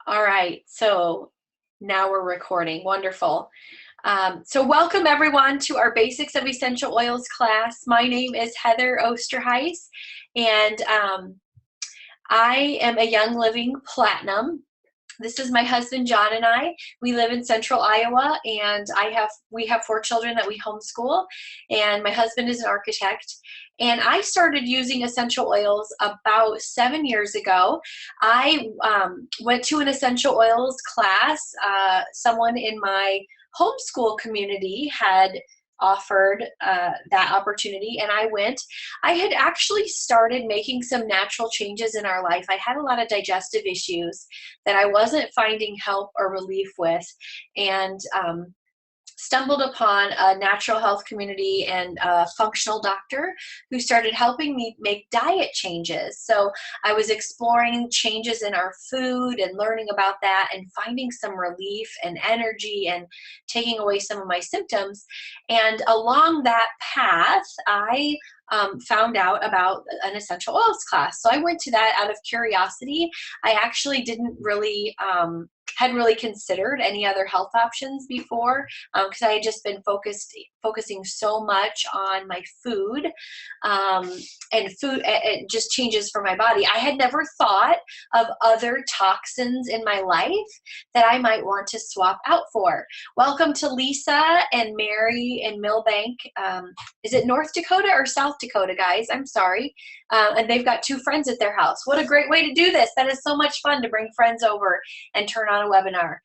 All right, so now we're recording. Wonderful. So welcome everyone to our Basics of Essential Oils class. My name is Heather Osterheis, and I am a Young Living Platinum. This is my husband John and I. We live in central Iowa, and we have 4 children that we homeschool, and my husband is an architect. And I started using essential oils about 7 years ago. I went to an essential oils class. Someone in my homeschool community had offered that opportunity, and I went. I had actually started making some natural changes in our life. I had a lot of digestive issues that I wasn't finding help or relief with, and stumbled upon a natural health community and a functional doctor who started helping me make diet changes. So I was exploring changes in our food and learning about that and finding some relief and energy and taking away some of my symptoms. And along that path, I found out about an essential oils class. So I went to that out of curiosity. I actually didn't really had really considered any other health options before, because I had just been focusing so much on my food, and food it just changes for my body. I had never thought of other toxins in my life that I might want to swap out for. Welcome to Lisa and Mary in Millbank. Is it North Dakota or South Dakota, guys? I'm sorry. And they've got 2 friends at their house. What a great way to do this. That is so much fun to bring friends over and turn on a webinar.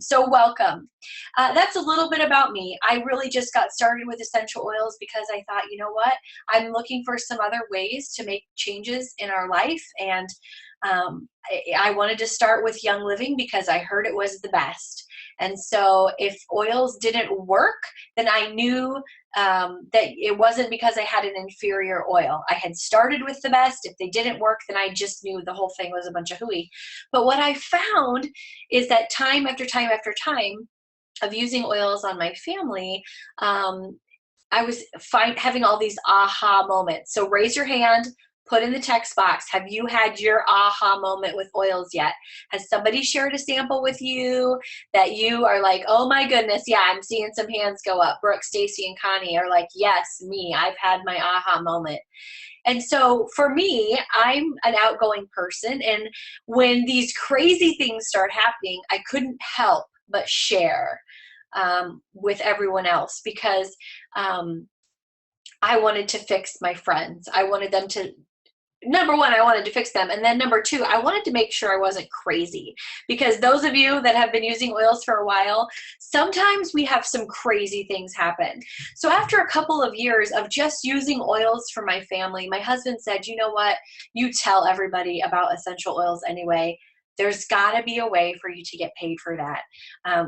So welcome. That's a little bit about me. I really just got started with essential oils because I thought, you know what? I'm looking for some other ways to make changes in our life. And I wanted to start with Young Living because I heard it was the best. And so if oils didn't work, then I knew that it wasn't because I had an inferior oil. I had started with the best. If they didn't work, then I just knew the whole thing was a bunch of hooey. But what I found is that time after time after time of using oils on my family, I was having all these aha moments. So raise your hand, put in the text box, have you had your aha moment with oils yet? Has somebody shared a sample with you that you are like, oh my goodness, yeah, I'm seeing some hands go up. Brooke, Stacy, and Connie are like, yes, me, I've had my aha moment. And so for me, I'm an outgoing person, and when these crazy things start happening, I couldn't help but share with everyone else, because I wanted to fix my friends. I wanted them to, number one, I wanted to fix them. And then number two, I wanted to make sure I wasn't crazy, because those of you that have been using oils for a while, sometimes we have some crazy things happen. So after a couple of years of just using oils for my family, my husband said, you know what, you tell everybody about essential oils anyway. There's got to be a way for you to get paid for that.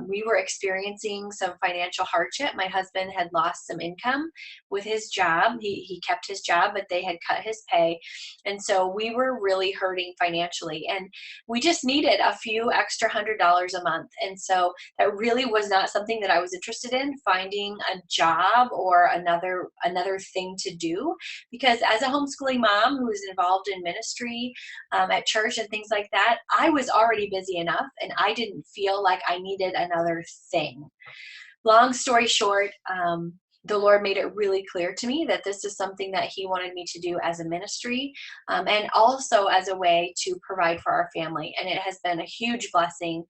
We were experiencing some financial hardship. My husband had lost some income with his job. He kept his job, but they had cut his pay. And so we were really hurting financially. And we just needed a few extra $100 a month. And so that really was not something that I was interested in, finding a job or another thing to do. Because as a homeschooling mom who is involved in ministry at church and things like that, I was already busy enough, and I didn't feel like I needed another thing. Long story short, the Lord made it really clear to me that this is something that He wanted me to do as a ministry, and also as a way to provide for our family. And it has been a huge blessing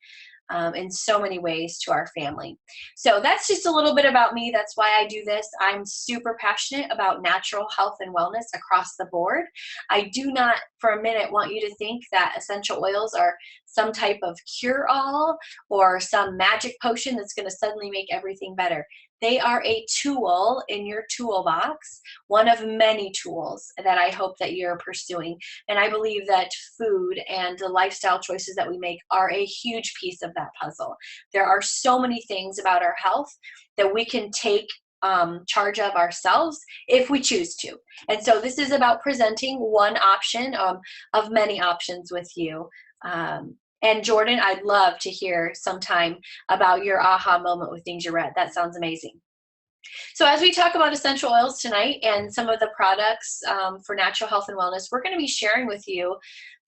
in so many ways to our family. So that's just a little bit about me. That's why I do this. I'm super passionate about natural health and wellness across the board. I do not for a minute want you to think that essential oils are some type of cure-all or some magic potion that's going to suddenly make everything better. They are a tool in your toolbox, one of many tools that I hope that you're pursuing. And I believe that food and the lifestyle choices that we make are a huge piece of that puzzle. There are so many things about our health that we can take charge of ourselves if we choose to. And so this is about presenting one option of many options with you. And Jordan, I'd love to hear sometime about your aha moment with things you read. That sounds amazing. So as we talk about essential oils tonight and some of the products for natural health and wellness, we're going to be sharing with you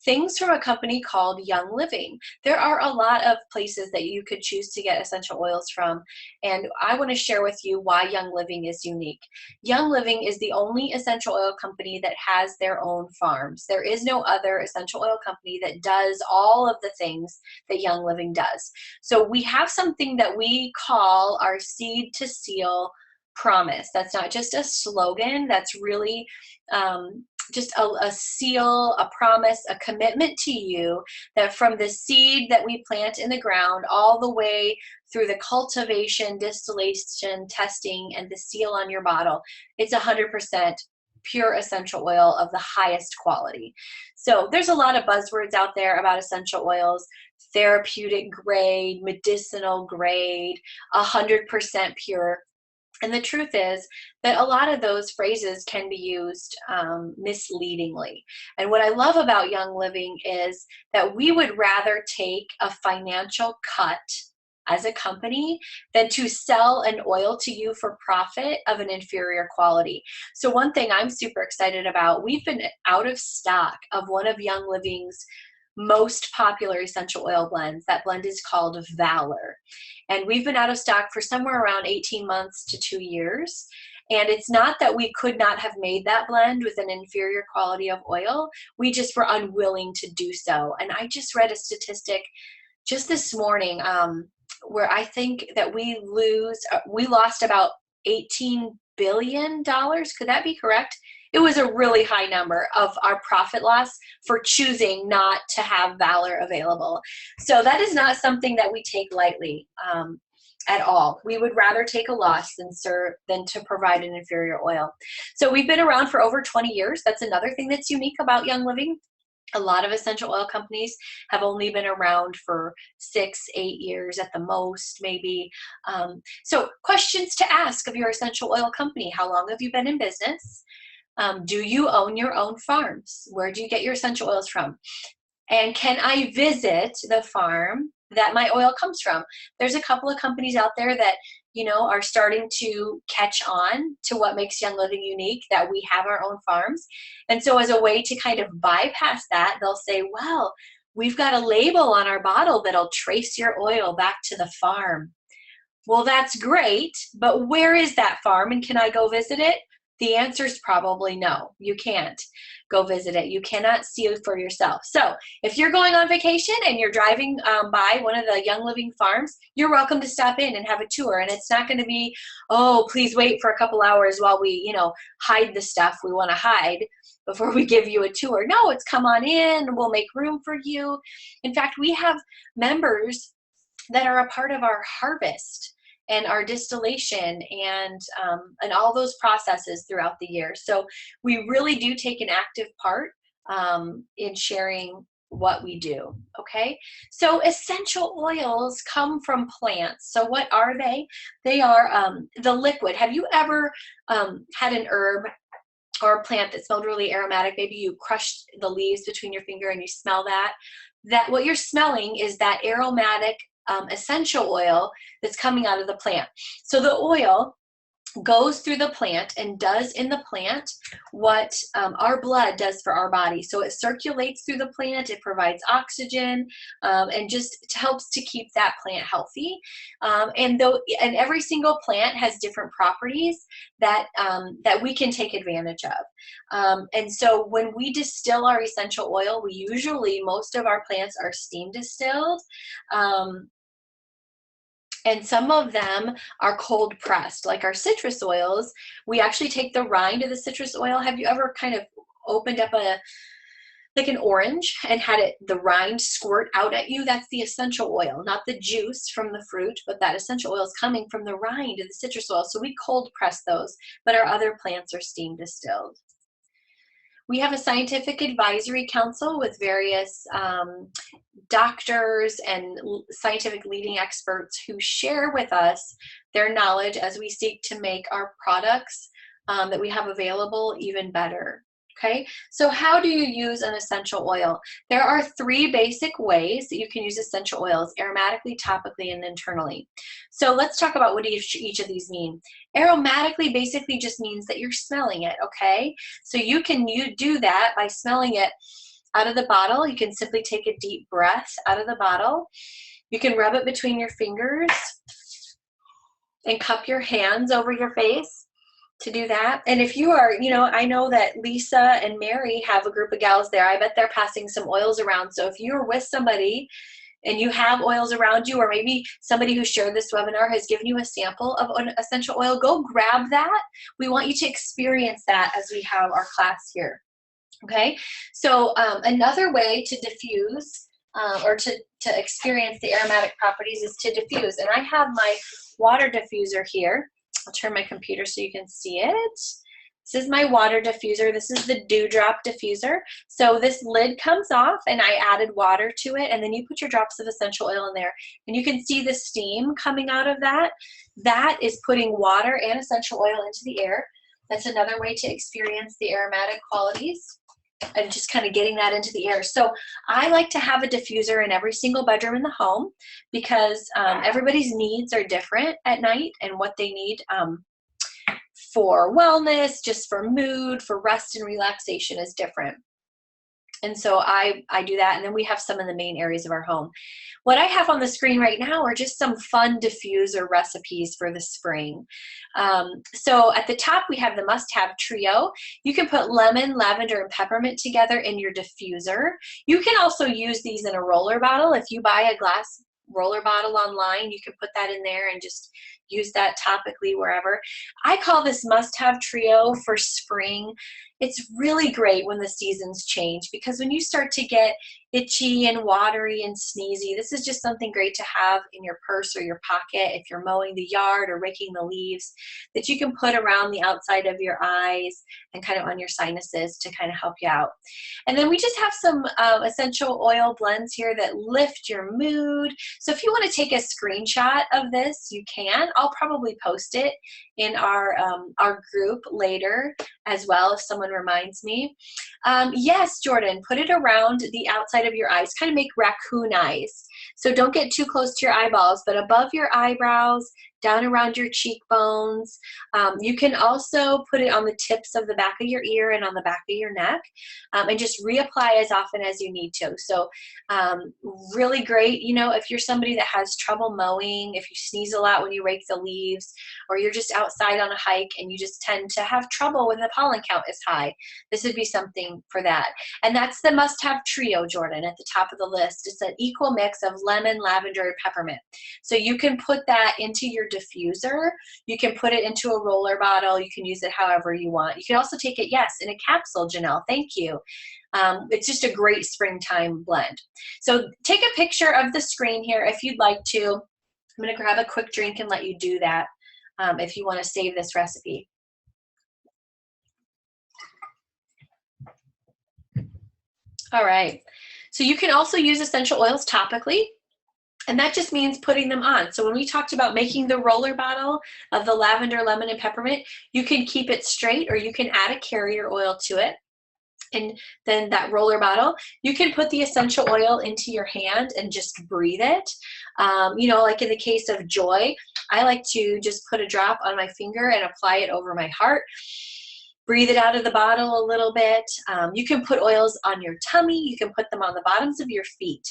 things from a company called Young Living. There are a lot of places that you could choose to get essential oils from, and I want to share with you why Young Living is unique. Young Living is the only essential oil company that has their own farms. There is no other essential oil company that does all of the things that Young Living does. So we have something that we call our Seed to Seal promise. That's not just a slogan, that's really just a seal, a promise, a commitment to you that from the seed that we plant in the ground all the way through the cultivation, distillation, testing, and the seal on your bottle, it's 100% pure essential oil of the highest quality. So there's a lot of buzzwords out there about essential oils: therapeutic grade, medicinal grade, 100% pure. And the truth is that a lot of those phrases can be used misleadingly. And what I love about Young Living is that we would rather take a financial cut as a company than to sell an oil to you for profit of an inferior quality. So one thing I'm super excited about, we've been out of stock of one of Young Living's most popular essential oil blends. That blend is called Valor. And we've been out of stock for somewhere around 18 months to 2 years. And it's not that we could not have made that blend with an inferior quality of oil. We just were unwilling to do so. And I just read a statistic just this morning where I think that we lost about $18 billion. Could that be correct? It was a really high number of our profit loss for choosing not to have Valor available. So that is not something that we take lightly at all. We would rather take a loss than to provide an inferior oil. So we've been around for over 20 years. That's another thing that's unique about Young Living. A lot of essential oil companies have only been around for 6, 8 years at the most, maybe. So questions to ask of your essential oil company: how long have you been in business? Do you own your own farms? Where do you get your essential oils from? And can I visit the farm that my oil comes from? There's a couple of companies out there that, are starting to catch on to what makes Young Living unique, that we have our own farms. And so as a way to kind of bypass that, they'll say, well, we've got a label on our bottle that'll trace your oil back to the farm. Well, that's great, but where is that farm, and can I go visit it? The answer is probably no. You can't go visit it. You cannot see it for yourself. So if you're going on vacation and you're driving by one of the Young Living farms, you're welcome to stop in and have a tour. And it's not going to be, oh, please wait for a couple hours while we, hide the stuff we want to hide before we give you a tour. No, it's come on in. We'll make room for you. In fact, we have members that are a part of our harvest and our distillation and all those processes throughout the year. So we really do take an active part in sharing what we do, okay? So essential oils come from plants. So what are they? They are the liquid. Have you ever had an herb or a plant that smelled really aromatic? Maybe you crushed the leaves between your finger and you smell that. That what you're smelling is that aromatic essential oil that's coming out of the plant. So the oil goes through the plant and does in the plant what our blood does for our body. So it circulates through the plant, it provides oxygen, and just helps to keep that plant healthy. And every single plant has different properties that we can take advantage of. And so when we distill our essential oil, most of our plants are steam distilled. And some of them are cold pressed, like our citrus oils. We actually take the rind of the citrus oil. Have you ever kind of opened up an orange and had the rind squirt out at you? That's the essential oil, not the juice from the fruit, but that essential oil is coming from the rind of the citrus oil. So we cold press those, but our other plants are steam distilled. We have a scientific advisory council with various doctors and scientific leading experts who share with us their knowledge as we seek to make our products that we have available even better. Okay, so how do you use an essential oil? There are 3 basic ways that you can use essential oils: aromatically, topically, and internally. So let's talk about what each of these mean. Aromatically basically just means that you're smelling it, okay? So you do that by smelling it out of the bottle. You can simply take a deep breath out of the bottle. You can rub it between your fingers and cup your hands over your face to do that. And if you are, you know, I know that Lisa and Mary have a group of gals there. I bet they're passing some oils around. So if you're with somebody and you have oils around you, or maybe somebody who shared this webinar has given you a sample of an essential oil, go grab that. We want you to experience that as we have our class here. Okay, so another way to diffuse or to experience the aromatic properties is to diffuse. And I have my water diffuser here. I'll turn my computer so you can see it. This is my water diffuser. This is the Dewdrop diffuser. So this lid comes off and I added water to it, and then you put your drops of essential oil in there. And you can see the steam coming out of that. That is putting water and essential oil into the air. That's another way to experience the aromatic qualities and just kind of getting that into the air. So I like to have a diffuser in every single bedroom in the home because everybody's needs are different at night, and what they need for wellness, just for mood, for rest and relaxation is different. And so I do that, and then we have some in the main areas of our home. What I have on the screen right now are just some fun diffuser recipes for the spring. So at the top we have the must-have trio. You can put lemon, lavender, and peppermint together in your diffuser. You can also use these in a roller bottle. If you buy a glass roller bottle online, you can put that in there and just use that topically wherever. I call this must-have trio for spring. It's really great when the seasons change, because when you start to get itchy and watery and sneezy, this is just something great to have in your purse or your pocket if you're mowing the yard or raking the leaves, that you can put around the outside of your eyes and kind of on your sinuses to kind of help you out. And then we just have some essential oil blends here that lift your mood. So if you want to take a screenshot of this, you can. I'll probably post it in our group later as well if someone reminds me. Yes, Jordan, put it around the outside of your eyes, kind of make raccoon eyes. So don't get too close to your eyeballs, but above your eyebrows, down around your cheekbones. You can also put it on the tips of the back of your ear and on the back of your neck, and just reapply as often as you need to. So really great, you know, if you're somebody that has trouble mowing, if you sneeze a lot when you rake the leaves, or you're just outside on a hike and you just tend to have trouble when the pollen count is high, this would be something for that. And that's the must-have trio, Jordan, at the top of the list. It's an equal mix of lemon, lavender, and peppermint. So you can put that into your diffuser. You can put it into a roller bottle. You can use it however you want. You can also take it, yes, in a capsule, Janelle. Thank you. It's just a great springtime blend. So take a picture of the screen here if you'd like to. I'm going to grab a quick drink and let you do that if you want to save this recipe. All right. So you can also use essential oils topically. And that just means putting them on. So when we talked about making the roller bottle of the lavender, lemon, and peppermint, you can keep it straight or you can add a carrier oil to it. And then that roller bottle, you can put the essential oil into your hand and just breathe it. You know, like in the case of Joy, I like to just put a drop on my finger and apply it over my heart. Breathe it out of the bottle a little bit. You can put oils on your tummy. You can put them on the bottoms of your feet.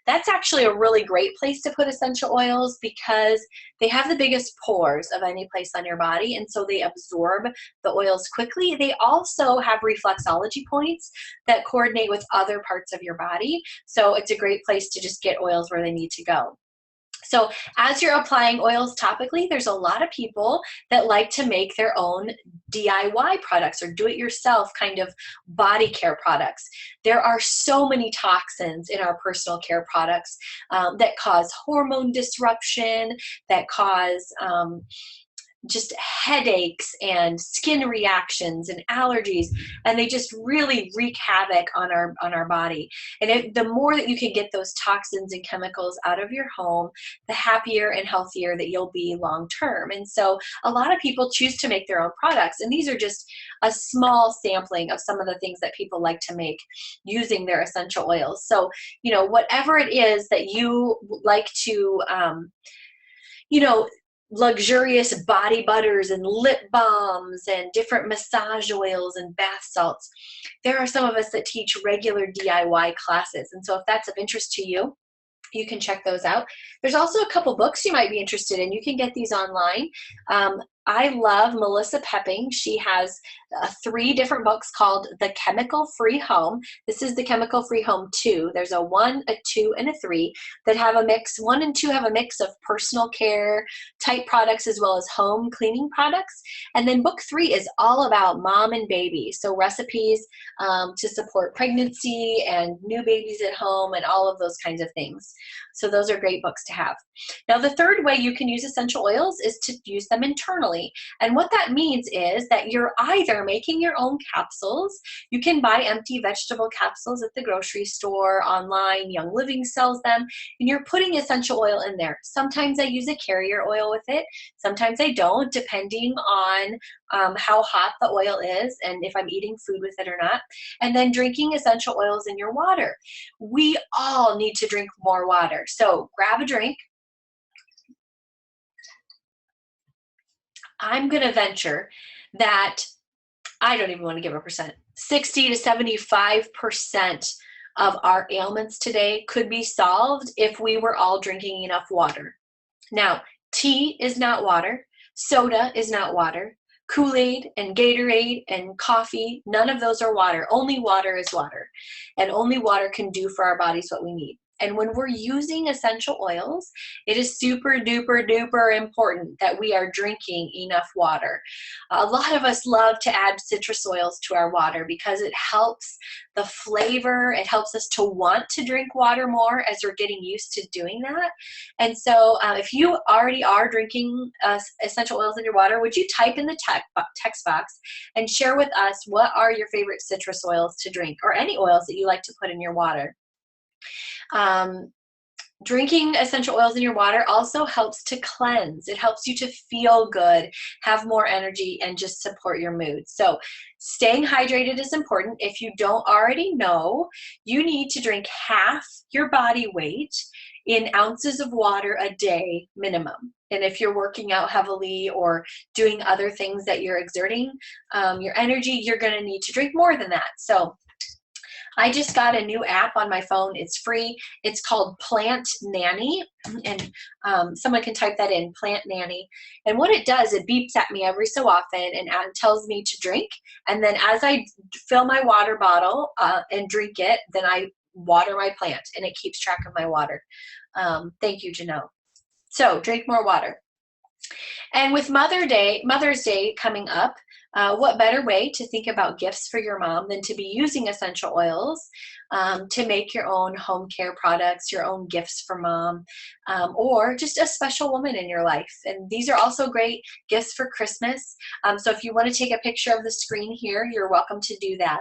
That's actually a really great place to put essential oils because they have the biggest pores of any place on your body, and so they absorb the oils quickly. They also have reflexology points that coordinate with other parts of your body, so it's a great place to just get oils where they need to go. So as you're applying oils topically, there's a lot of people that like to make their own DIY products or do-it-yourself kind of body care products. There are so many toxins in our personal care products that cause hormone disruption, that cause just headaches and skin reactions and allergies, and they just really wreak havoc on our body. And the more that you can get those toxins and chemicals out of your home, the happier and healthier that you'll be long term. And so a lot of people choose to make their own products, and these are just a small sampling of some of the things that people like to make using their essential oils. So, you know, whatever it is that you like to, you know, luxurious body butters and lip balms and different massage oils and bath salts. There are some of us that teach regular DIY classes. And so if that's of interest to you, you can check those out. There's also a couple books you might be interested in. You can get these online. I love Melissa Pepping. She has 3 different books called The Chemical Free Home. This is The Chemical Free Home 2. There's a 1, a 2, and a 3 that have a mix. 1 and 2 have a mix of personal care type products as well as home cleaning products. And then book 3 is all about mom and baby. So recipes to support pregnancy and new babies at home and all of those kinds of things. So those are great books to have. Now, the third way you can use essential oils is to use them internally. And what that means is that you're either making your own capsules. You can buy empty vegetable capsules at the grocery store, online. Young Living sells them, and you're putting essential oil in there. Sometimes I use a carrier oil with it. Sometimes I don't, depending on how hot the oil is and if I'm eating food with it or not. And then drinking essential oils in your water. We all need to drink more water. So grab a drink. I'm going to venture that, I don't even want to give a percent, 60 to 75% of our ailments today could be solved if we were all drinking enough water. Now, tea is not water. Soda is not water. Kool-Aid and Gatorade and coffee, none of those are water. Only water is water. And only water can do for our bodies what we need. And when we're using essential oils, it is super duper duper important that we are drinking enough water. A lot of us love to add citrus oils to our water because it helps the flavor. It helps us to want to drink water more as we're getting used to doing that. And so if you already are drinking essential oils in your water, would you type in the text box and share with us what are your favorite citrus oils to drink, or any oils that you like to put in your water. Drinking essential oils in your water also helps to cleanse. It helps you to feel good, have more energy, and just support your mood. So staying hydrated is important. If you don't already know, you need to drink half your body weight in ounces of water a day minimum. And if you're working out heavily or doing other things that you're exerting your energy, you're going to need to drink more than that. So I just got a new app on my phone. It's free. It's called Plant Nanny, and someone can type that in, Plant Nanny. And what it does, it beeps at me every so often and tells me to drink. And then as I fill my water bottle and drink it, then I water my plant, and it keeps track of my water. Thank you, Janelle. So drink more water. And with Mother's Day coming up, what better way to think about gifts for your mom than to be using essential oils to make your own home care products, your own gifts for mom, or just a special woman in your life. And these are also great gifts for Christmas. So if you want to take a picture of the screen here, you're welcome to do that.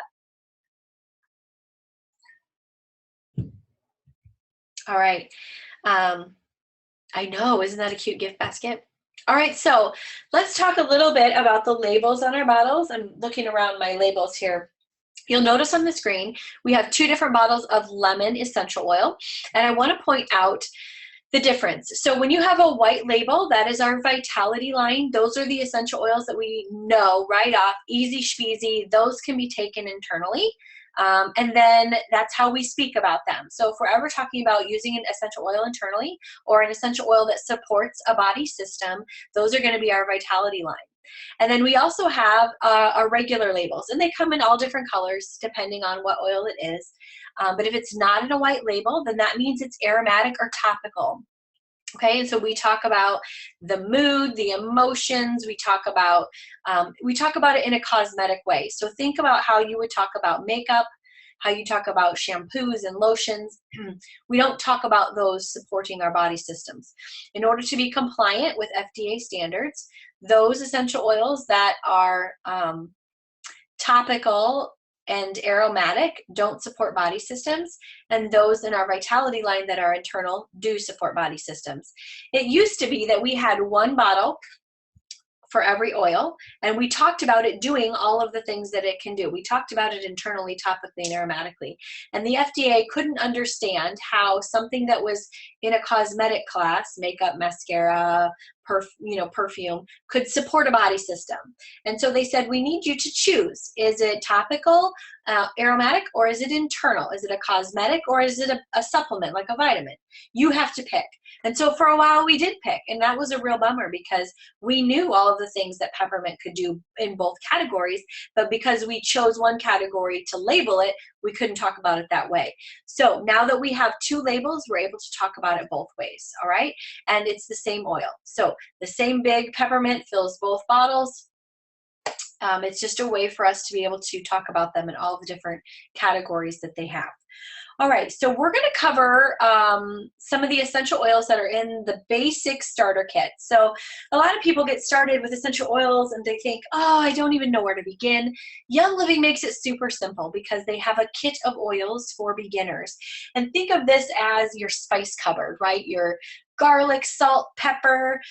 All right. I know, isn't that a cute gift basket? All right, so let's talk a little bit about the labels on our bottles. I'm looking around my labels here. You'll notice on the screen, we have 2 different bottles of lemon essential oil, and I want to point out the difference. So when you have a white label, that is our Vitality line. Those are the essential oils that we know right off, easy schmeezy. Those can be taken internally. And then that's how we speak about them. So if we're ever talking about using an essential oil internally or an essential oil that supports a body system, those are going to be our Vitality line. And then we also have our regular labels, and they come in all different colors depending on what oil it is. But if it's not in a white label, then that means it's aromatic or topical. Okay, and so we talk about the mood, the emotions, we talk about it in a cosmetic way. So think about how you would talk about makeup, how you talk about shampoos and lotions. We don't talk about those supporting our body systems. In order to be compliant with FDA standards, those essential oils that are topical and aromatic don't support body systems, and those in our Vitality line that are internal do support body systems. It used to be that we had 1 bottle for every oil, and we talked about it doing all of the things that it can do. We talked about it internally, topically, and aromatically. And the FDA couldn't understand how something that was in a cosmetic class, makeup, mascara, perfume could support a body system. And so they said, we need you to choose. Is it topical, aromatic, or is it internal? Is it a cosmetic, or is it a supplement like a vitamin? You have to pick. And so for a while we did pick, and that was a real bummer because we knew all of the things that peppermint could do in both categories, but because we chose one category to label it, we couldn't talk about it that way. So now that we have two labels, we're able to talk about it both ways, all right? And it's the same oil. So the same big peppermint fills both bottles. It's just a way for us to be able to talk about them in all the different categories that they have. All right, so we're going to cover some of the essential oils that are in the basic starter kit. So a lot of people get started with essential oils and they think, oh, I don't even know where to begin. Young Living makes it super simple because they have a kit of oils for beginners. And think of this as your spice cupboard, right? Your garlic, salt, pepper.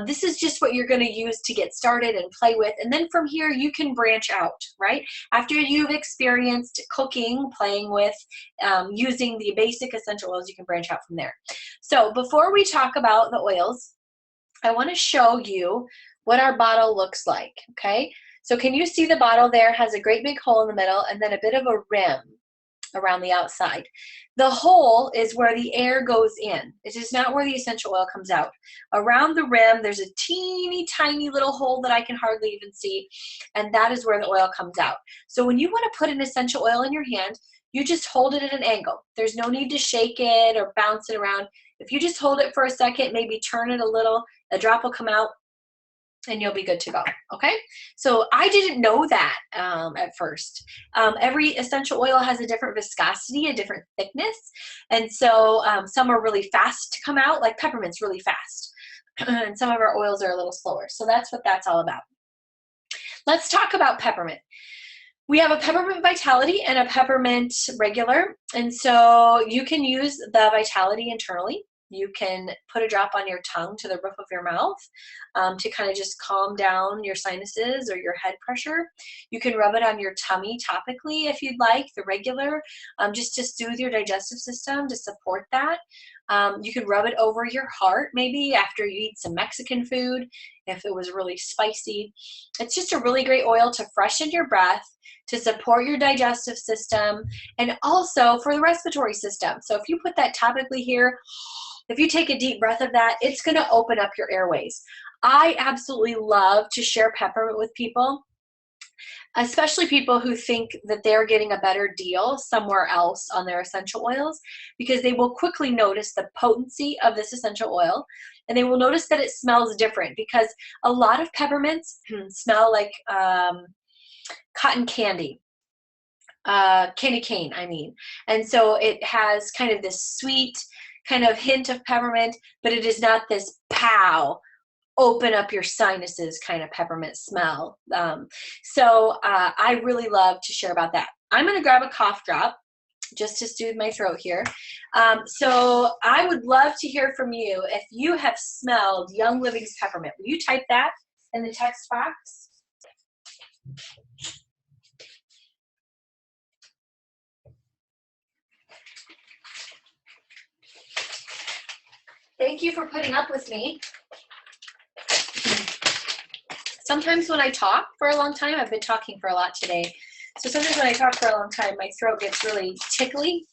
This is just what you're going to use to get started and play with. And then from here, you can branch out, right? After you've experienced cooking, playing with, using the basic essential oils, you can branch out from there. So before we talk about the oils, I want to show you what our bottle looks like, okay? So can you see the bottle there has a great big hole in the middle and then a bit of a rim around the outside. The hole is where the air goes in. It is not where the essential oil comes out. Around the rim, there's a teeny tiny little hole that I can hardly even see, and that is where the oil comes out. So when you want to put an essential oil in your hand, you just hold it at an angle. There's no need to shake it or bounce it around. If you just hold it for a second, maybe turn it a little, a drop will come out, and you'll be good to go, okay? So I didn't know that at first. Every essential oil has a different viscosity, a different thickness, and so some are really fast to come out, like peppermint's really fast, and some of our oils are a little slower. So that's what that's all about. Let's talk about peppermint. We have a peppermint vitality and a peppermint regular, and so you can use the vitality internally. You can put a drop on your tongue to the roof of your mouth to kind of just calm down your sinuses or your head pressure. You can rub it on your tummy topically if you'd like, the regular, just to soothe your digestive system, to support that. You can rub it over your heart maybe after you eat some Mexican food if it was really spicy. It's just a really great oil to freshen your breath, to support your digestive system, and also for the respiratory system. So if you put that topically here, if you take a deep breath of that, it's going to open up your airways. I absolutely love to share peppermint with people, especially people who think that they're getting a better deal somewhere else on their essential oils, because they will quickly notice the potency of this essential oil, and they will notice that it smells different, because a lot of peppermints smell like cotton candy. Candy cane, I mean. And so it has kind of this sweet kind of hint of peppermint, but it is not this pow, open up your sinuses kind of peppermint smell. So I really love to share about that. I'm going to grab a cough drop just to soothe my throat here. So I would love to hear from you if you have smelled Young Living's peppermint. Will you type that in the text box? Thank you for putting up with me. Sometimes when I talk for a long time, I've been talking for a lot today, so sometimes when I talk for a long time, my throat gets really tickly.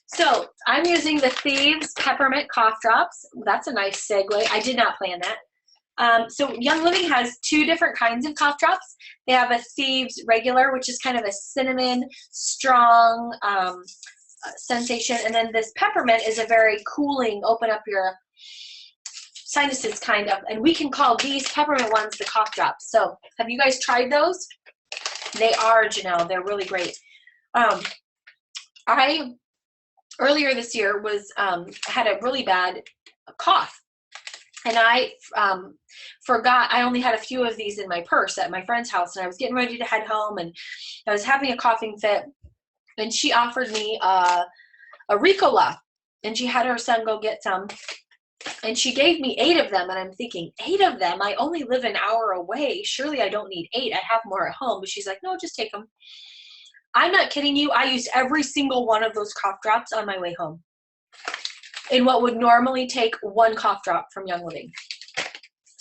So I'm using the Thieves Peppermint Cough Drops. That's a nice segue. I did not plan that. So Young Living has two different kinds of cough drops. They have a Thieves regular, which is kind of a cinnamon, strong sensation, and then this peppermint is a very cooling, open up your sinuses kind of, and we can call these peppermint ones the cough drops. So have you guys tried those? They are, Janelle, they're really great. I earlier this year was had a really bad cough, and I forgot I only had a few of these in my purse at my friend's house, and I was getting ready to head home, and I was having a coughing fit, and she offered me a Ricola, and she had her son go get some, and she gave me 8 of them, and I'm thinking, 8 of them? I only live an hour away. Surely I don't need 8. I have more at home. But she's like, no, just take them. I'm not kidding you. I used every single one of those cough drops on my way home in what would normally take 1 cough drop from Young Living.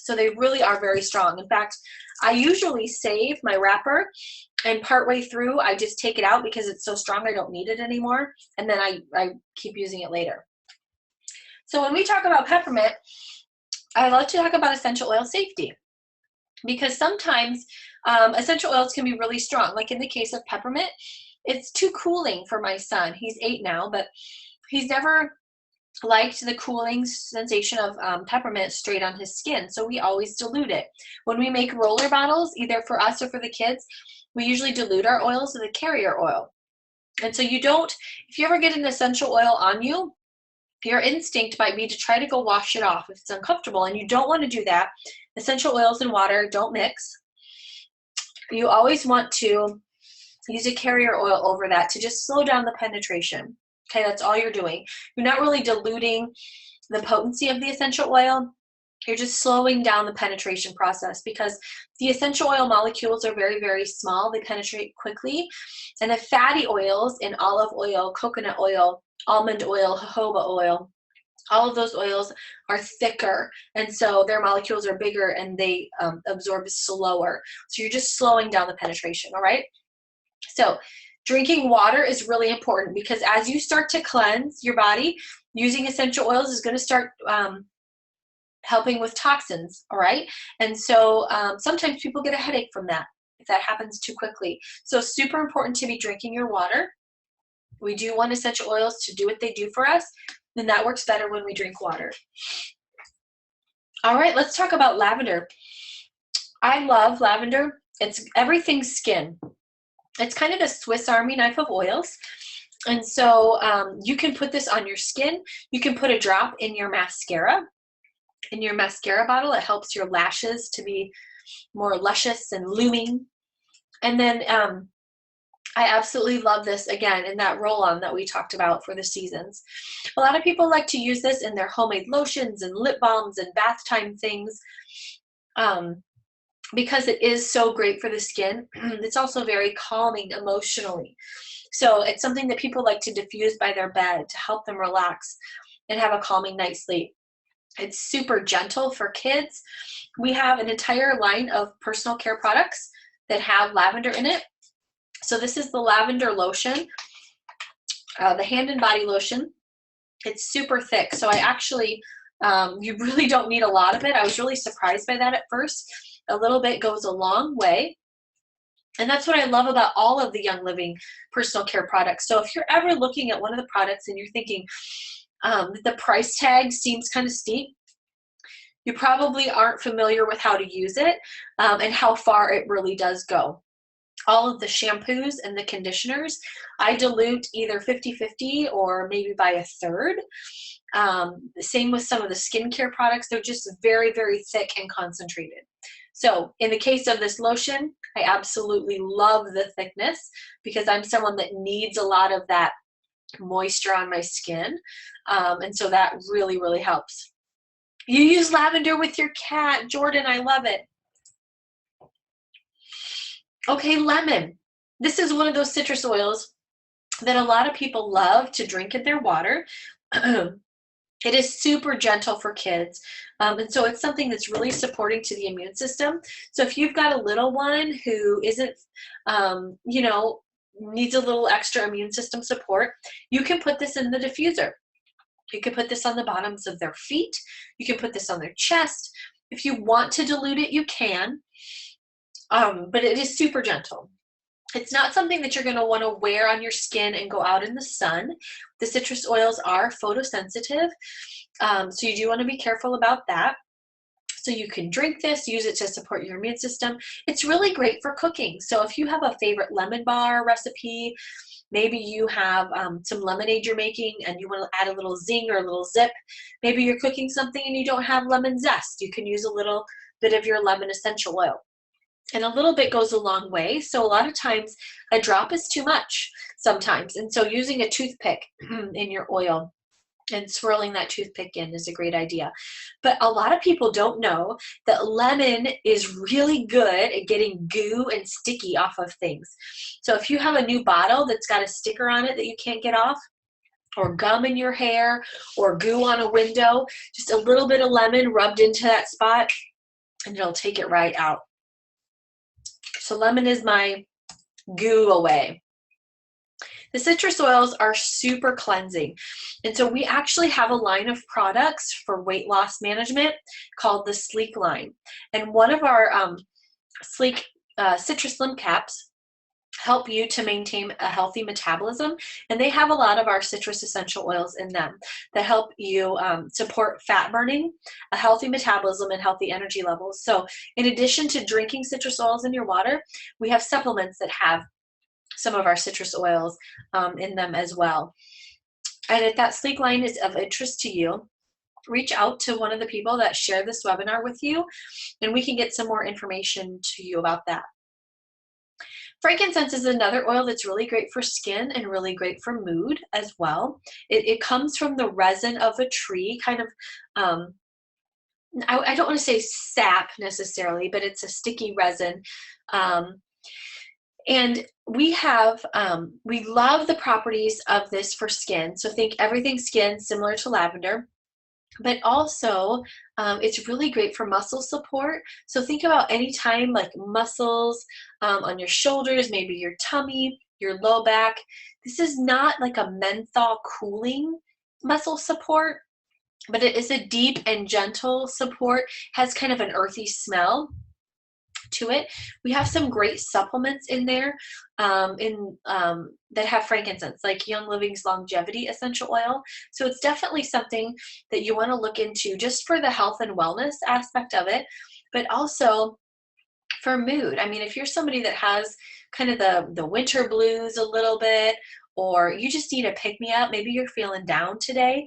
So they really are very strong. In fact, I usually save my wrapper, and partway through, I just take it out because it's so strong I don't need it anymore, and then I keep using it later. So when we talk about peppermint, I like to talk about essential oil safety, because sometimes essential oils can be really strong. Like in the case of peppermint, it's too cooling for my son. He's 8 now, but he's never liked the cooling sensation of peppermint straight on his skin, so we always dilute it. When we make roller bottles, either for us or for the kids, we usually dilute our oils with a carrier oil. And so you don't, if you ever get an essential oil on you, your instinct might be to try to go wash it off if it's uncomfortable, and you don't want to do that. Essential oils and water don't mix. You always want to use a carrier oil over that to just slow down the penetration. Okay, that's all you're doing. You're not really diluting the potency of the essential oil. You're just slowing down the penetration process, because the essential oil molecules are very, very small. They penetrate quickly. And the fatty oils in olive oil, coconut oil, almond oil, jojoba oil, all of those oils are thicker. And so their molecules are bigger and they absorb slower. So you're just slowing down the penetration, all right? So drinking water is really important, because as you start to cleanse your body, using essential oils is going to start helping with toxins, all right? And so sometimes people get a headache from that if that happens too quickly. So super important to be drinking your water. We do want essential oils to do what they do for us, and that works better when we drink water. All right, let's talk about lavender. I love lavender. It's everything skin. It's kind of a Swiss Army knife of oils. And so you can put this on your skin. You can put a drop in your mascara. In your mascara bottle, it helps your lashes to be more luscious and looming. And then I absolutely love this, again, in that roll-on that we talked about for the seasons. A lot of people like to use this in their homemade lotions and lip balms and bath time things. Because it is so great for the skin. It's also very calming emotionally. So it's something that people like to diffuse by their bed to help them relax and have a calming night's sleep. It's super gentle for kids. We have an entire line of personal care products that have lavender in it. So this is the lavender lotion, the hand and body lotion. It's super thick. So I actually, you really don't need a lot of it. I was really surprised by that at first. A little bit goes a long way. And that's what I love about all of the Young Living personal care products. So if you're ever looking at one of the products and you're thinking the price tag seems kind of steep, you probably aren't familiar with how to use it and how far it really does go. All of the shampoos and the conditioners, I dilute either 50-50 or maybe by a third. Same with some of the skincare products. They're just very, very thick and concentrated. So in the case of this lotion, I absolutely love the thickness, because I'm someone that needs a lot of that moisture on my skin. And so that really, really helps. You use lavender with your cat. Jordan, I love it. Okay, lemon. This is one of those citrus oils that a lot of people love to drink in their water. It is super gentle for kids. And so it's something that's really supporting to the immune system. So if you've got a little one who isn't, needs a little extra immune system support, you can put this in the diffuser. You can put this on the bottoms of their feet. You can put this on their chest. If you want to dilute it, you can. But it is super gentle. It's not something that you're going to want to wear on your skin and go out in the sun. The citrus oils are photosensitive, so you do want to be careful about that. So you can drink this, use it to support your immune system. It's really great for cooking. So if you have a favorite lemon bar recipe, maybe you have some lemonade you're making and you want to add a little zing or a little zip. Maybe you're cooking something and you don't have lemon zest. You can use a little bit of your lemon essential oil. And a little bit goes a long way. So a lot of times a drop is too much sometimes. And so using a toothpick in your oil and swirling that toothpick in is a great idea. But a lot of people don't know that lemon is really good at getting goo and sticky off of things. So if you have a new bottle that's got a sticker on it that you can't get off, or gum in your hair, or goo on a window, just a little bit of lemon rubbed into that spot and it'll take it right out. So lemon is my goo away. The citrus oils are super cleansing. And so we actually have a line of products for weight loss management called the Sleek line. And one of our Sleek citrus limb caps help you to maintain a healthy metabolism, and they have a lot of our citrus essential oils in them that help you support fat burning, a healthy metabolism, and healthy energy levels. So in addition to drinking citrus oils in your water, we have supplements that have some of our citrus oils in them as well. And if that Sleek line is of interest to you, reach out to one of the people that share this webinar with you, and we can get some more information to you about that. Frankincense is another oil that's really great for skin and really great for mood as well. It comes from the resin of a tree, kind of, I don't want to say sap necessarily, but it's a sticky resin. And we love the properties of this for skin. So think everything skin, similar to lavender. But also, it's really great for muscle support. So think about any time like muscles on your shoulders, maybe your tummy, your low back. This is not like a menthol cooling muscle support, but it is a deep and gentle support, has kind of an earthy smell to it. We have some great supplements in there that have frankincense, like Young Living's Longevity Essential Oil. So it's definitely something that you want to look into just for the health and wellness aspect of it, but also for mood. I mean, if you're somebody that has kind of the winter blues a little bit, or you just need a pick-me-up, maybe you're feeling down today,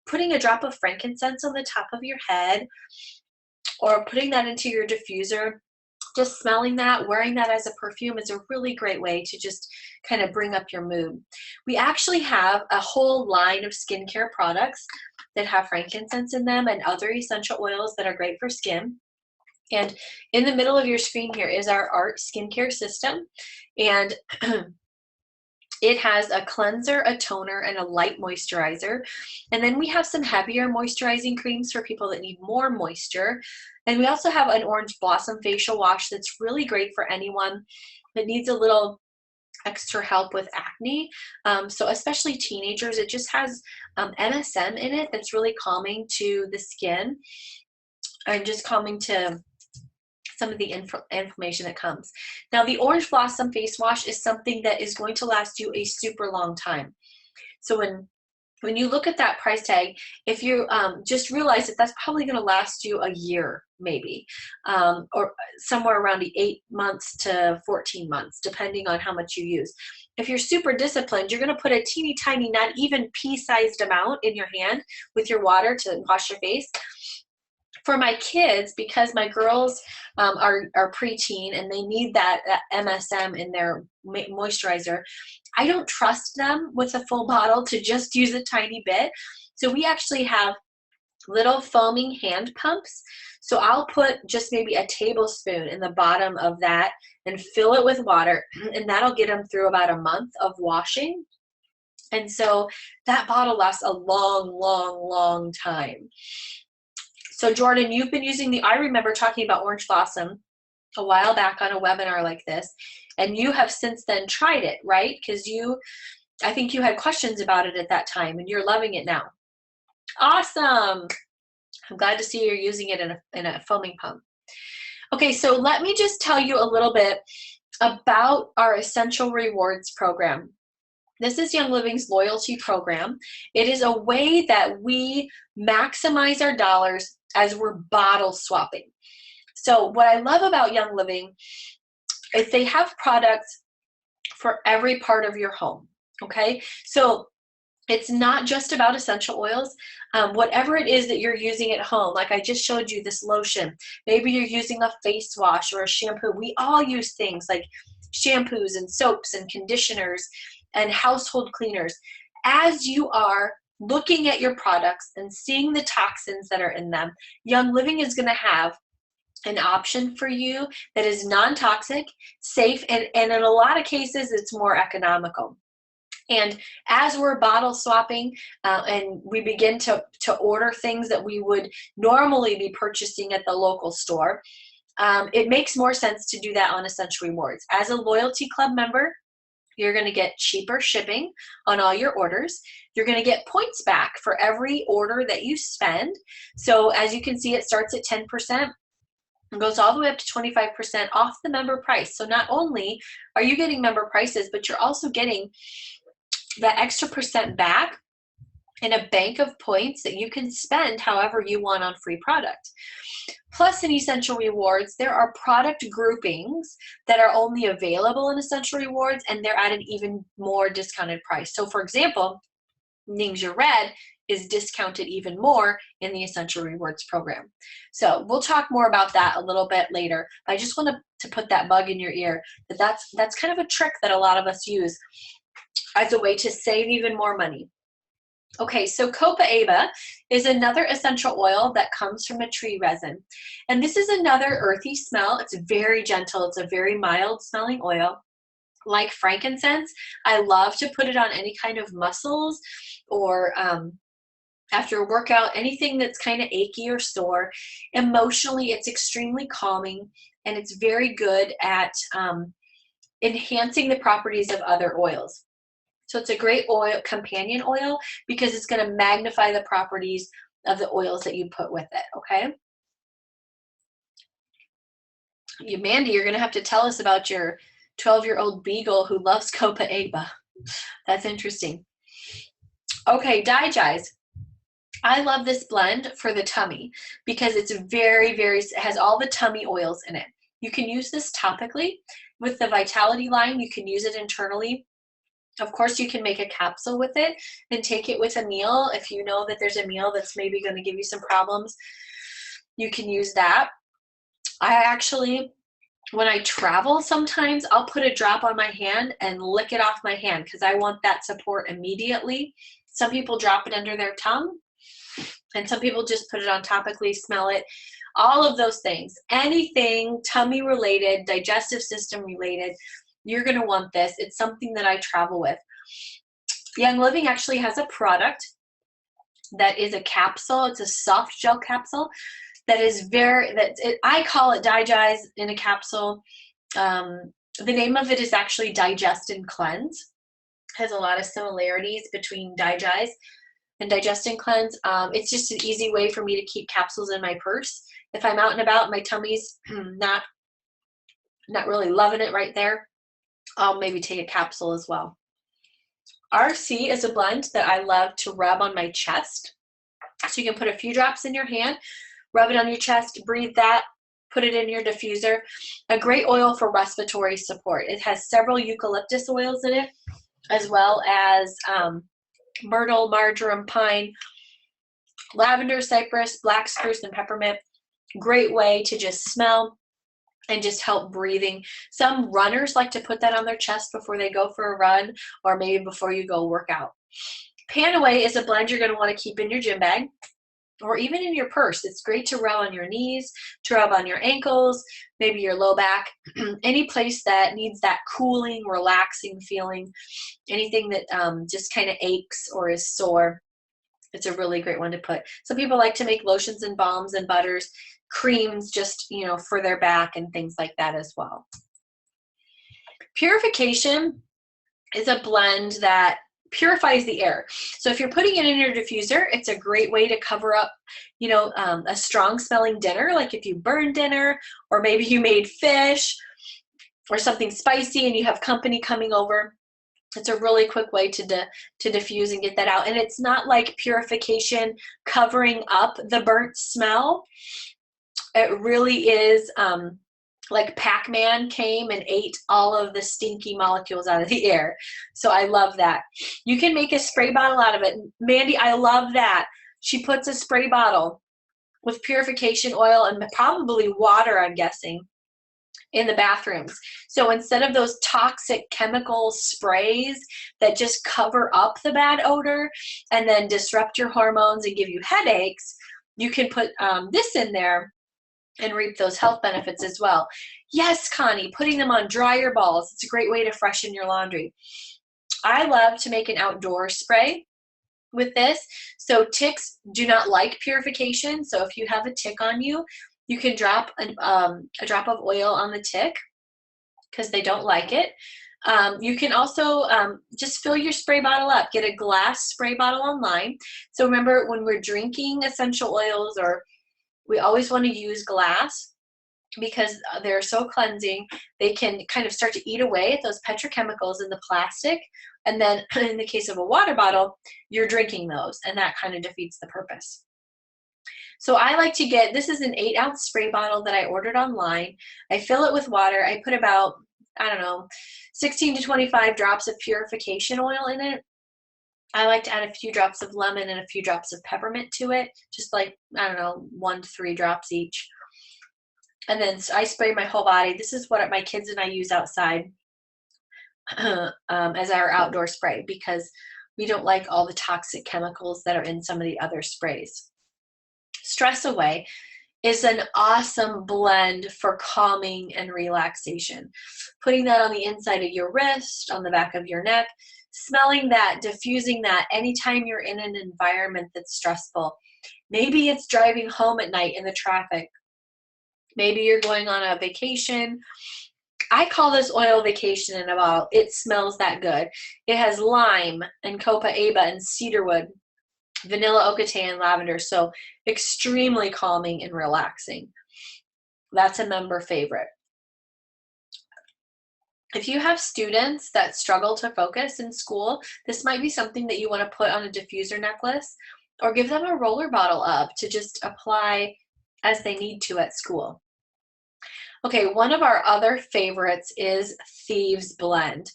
putting a drop of frankincense on the top of your head or putting that into your diffuser, just smelling that, wearing that as a perfume is a really great way to just kind of bring up your mood. We actually have a whole line of skincare products that have frankincense in them and other essential oils that are great for skin. And in the middle of your screen here is our ART skincare system. And it has a cleanser, a toner, and a light moisturizer. And then we have some heavier moisturizing creams for people that need more moisture. And we also have an orange blossom facial wash that's really great for anyone that needs a little extra help with acne. So especially teenagers, it just has MSM in it that's really calming to the skin and just calming to some of the inflammation that comes. Now, the orange blossom face wash is something that is going to last you a super long time. So when you look at that price tag, if you just realize that that's probably going to last you a year, maybe, or somewhere around 8 months to 14 months, depending on how much you use. If you're super disciplined, you're going to put a teeny tiny, not even pea-sized amount in your hand with your water to wash your face. For my kids, because my girls are preteen and they need that MSM in their moisturizer, I don't trust them with a full bottle to just use a tiny bit. So we actually have little foaming hand pumps. So I'll put just maybe a tablespoon in the bottom of that and fill it with water, and that'll get them through about a month of washing. And so that bottle lasts a long, long, long time. So Jordan, you've been using I remember talking about Orange Blossom a while back on a webinar like this, and you have since then tried it, right? Because I think you had questions about it at that time, and you're loving it now. Awesome. I'm glad to see you're using it in a foaming pump. Okay, so let me just tell you a little bit about our Essential Rewards program. This is Young Living's loyalty program. It is a way that we maximize our dollars as we're bottle swapping. So what I love about Young Living is they have products for every part of your home, okay? So it's not just about essential oils. Whatever it is that you're using at home, like I just showed you this lotion, maybe you're using a face wash or a shampoo. We all use things like shampoos and soaps and conditioners and household cleaners. As you are looking at your products and seeing the toxins that are in them, Young Living is going to have an option for you that is non-toxic, safe, and in a lot of cases, it's more economical. And as we're bottle swapping and we begin to order things that we would normally be purchasing at the local store, it makes more sense to do that on Essential Rewards. As a loyalty club member, you're going to get cheaper shipping on all your orders. You're going to get points back for every order that you spend. So as you can see, it starts at 10% and goes all the way up to 25% off the member price. So not only are you getting member prices, but you're also getting that extra percent back in a bank of points that you can spend however you want on free product. Plus, in Essential Rewards, there are product groupings that are only available in Essential Rewards, and they're at an even more discounted price. So for example, Ningxia Red is discounted even more in the Essential Rewards program. So we'll talk more about that a little bit later. But I just wanted to put that bug in your ear, that's kind of a trick that a lot of us use as a way to save even more money. Okay, so Copaiba is another essential oil that comes from a tree resin. And this is another earthy smell. It's very gentle. It's a very mild smelling oil. Like frankincense, I love to put it on any kind of muscles or after a workout, anything that's kind of achy or sore. Emotionally, it's extremely calming, and it's very good at enhancing the properties of other oils. So it's a great oil, companion oil, because it's going to magnify the properties of the oils that you put with it, okay? Mandy, you're going to have to tell us about your 12-year-old beagle who loves Copaiba. That's interesting. Okay, Digest. I love this blend for the tummy because it's very, it has all the tummy oils in it. You can use this topically. With the Vitality line, you can use it internally. Of course, you can make a capsule with it and take it with a meal. If you know that there's a meal that's maybe going to give you some problems, you can use that. I actually, when I travel sometimes, I'll put a drop on my hand and lick it off my hand because I want that support immediately. Some people drop it under their tongue, and some people just put it on topically, smell it. All of those things, anything tummy related, digestive system related, you're going to want this. It's something that I travel with. Young Living actually has a product that is a capsule. It's a soft gel capsule that is I call it Digest in a capsule. The name of it is actually Digest and Cleanse. Has a lot of similarities between Digest and Digest and Cleanse. It's just an easy way for me to keep capsules in my purse. If I'm out and about, my tummy's not really loving it right there, I'll maybe take a capsule as well. RC is a blend that I love to rub on my chest. So you can put a few drops in your hand, rub it on your chest, breathe that, put it in your diffuser. A great oil for respiratory support. It has several eucalyptus oils in it, as well as myrtle, marjoram, pine, lavender, cypress, black spruce, and peppermint. Great way to just smell and just help breathing. Some runners like to put that on their chest before they go for a run, or maybe before you go work out. Panaway is a blend you're going to want to keep in your gym bag or even in your purse. It's great to rub on your knees, to rub on your ankles, maybe your low back, any place that needs that cooling, relaxing feeling, anything that just kind of aches or is sore. It's a really great one to put. Some people like to make lotions and balms and butters, creams, just, for their back and things like that as well. Purification is a blend that purifies the air. So if you're putting it in your diffuser, it's a great way to cover up, a strong smelling dinner, like if you burn dinner, or maybe you made fish or something spicy and you have company coming over. It's a really quick way to diffuse and get that out. And it's not like purification covering up the burnt smell. It really is like Pac-Man came and ate all of the stinky molecules out of the air. So I love that. You can make a spray bottle out of it. Mandy, I love that. She puts a spray bottle with purification oil and probably water, I'm guessing, in the bathrooms. So instead of those toxic chemical sprays that just cover up the bad odor and then disrupt your hormones and give you headaches, you can put this in there and reap those health benefits as well. Yes, Connie, putting them on dryer balls. It's a great way to freshen your laundry. I love to make an outdoor spray with this. So ticks do not like purification. So if you have a tick on you, You can drop a drop of oil on the tick because they don't like it. You can also just fill your spray bottle up. Get a glass spray bottle online. So remember, when we're drinking essential oils, or we always want to use glass because they're so cleansing. They can kind of start to eat away at those petrochemicals in the plastic. And then in the case of a water bottle, you're drinking those, and that kind of defeats the purpose. So I like to get, this is an 8-ounce spray bottle that I ordered online. I fill it with water. I put about, I don't know, 16 to 25 drops of purification oil in it. I like to add a few drops of lemon and a few drops of peppermint to it, just like, I don't know, 1 to 3 drops each. And then I spray my whole body. This is what my kids and I use outside as our outdoor spray, because we don't like all the toxic chemicals that are in some of the other sprays. Stress Away is an awesome blend for calming and relaxation. Putting that on the inside of your wrist, on the back of your neck, smelling that, diffusing that anytime you're in an environment that's stressful. Maybe it's driving home at night in the traffic. Maybe you're going on a vacation. I call this oil vacation in a bottle. It smells that good. It has lime and copaiba and cedarwood, vanilla octane and lavender, so extremely calming and relaxing. That's a member favorite. If you have students that struggle to focus in school, this might be something that you want to put on a diffuser necklace, or give them a roller bottle up to just apply as they need to at school. Okay, one of our other favorites is Thieves Blend.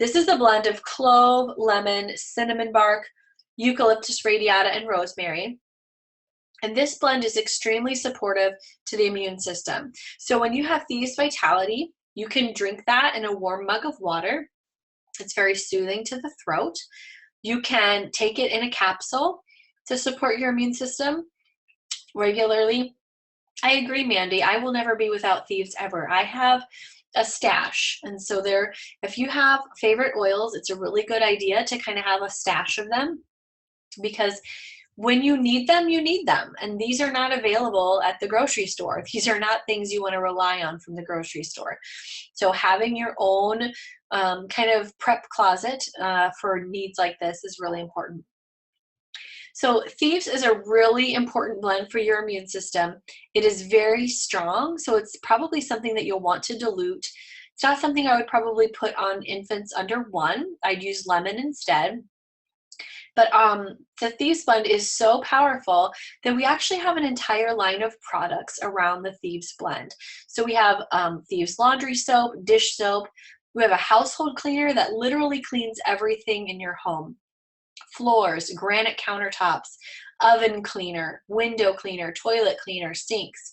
This is a blend of clove, lemon, cinnamon bark, eucalyptus radiata, and rosemary. And this blend is extremely supportive to the immune system. So when you have Thieves Vitality, you can drink that in a warm mug of water. It's very soothing to the throat. You can take it in a capsule to support your immune system regularly. I agree, Mandy. I will never be without Thieves ever. I have a stash. And so if you have favorite oils, it's a really good idea to kind of have a stash of them, because when you need them, you need them. And these are not available at the grocery store. These are not things you want to rely on from the grocery store. So having your own kind of prep closet for needs like this is really important. So Thieves is a really important blend for your immune system. It is very strong, so it's probably something that you'll want to dilute. It's not something I would probably put on infants under 1. I'd use lemon instead. But the Thieves blend is so powerful that we actually have an entire line of products around the Thieves blend. So we have Thieves laundry soap, dish soap. We have a household cleaner that literally cleans everything in your home. Floors, granite countertops, oven cleaner, window cleaner, toilet cleaner, sinks.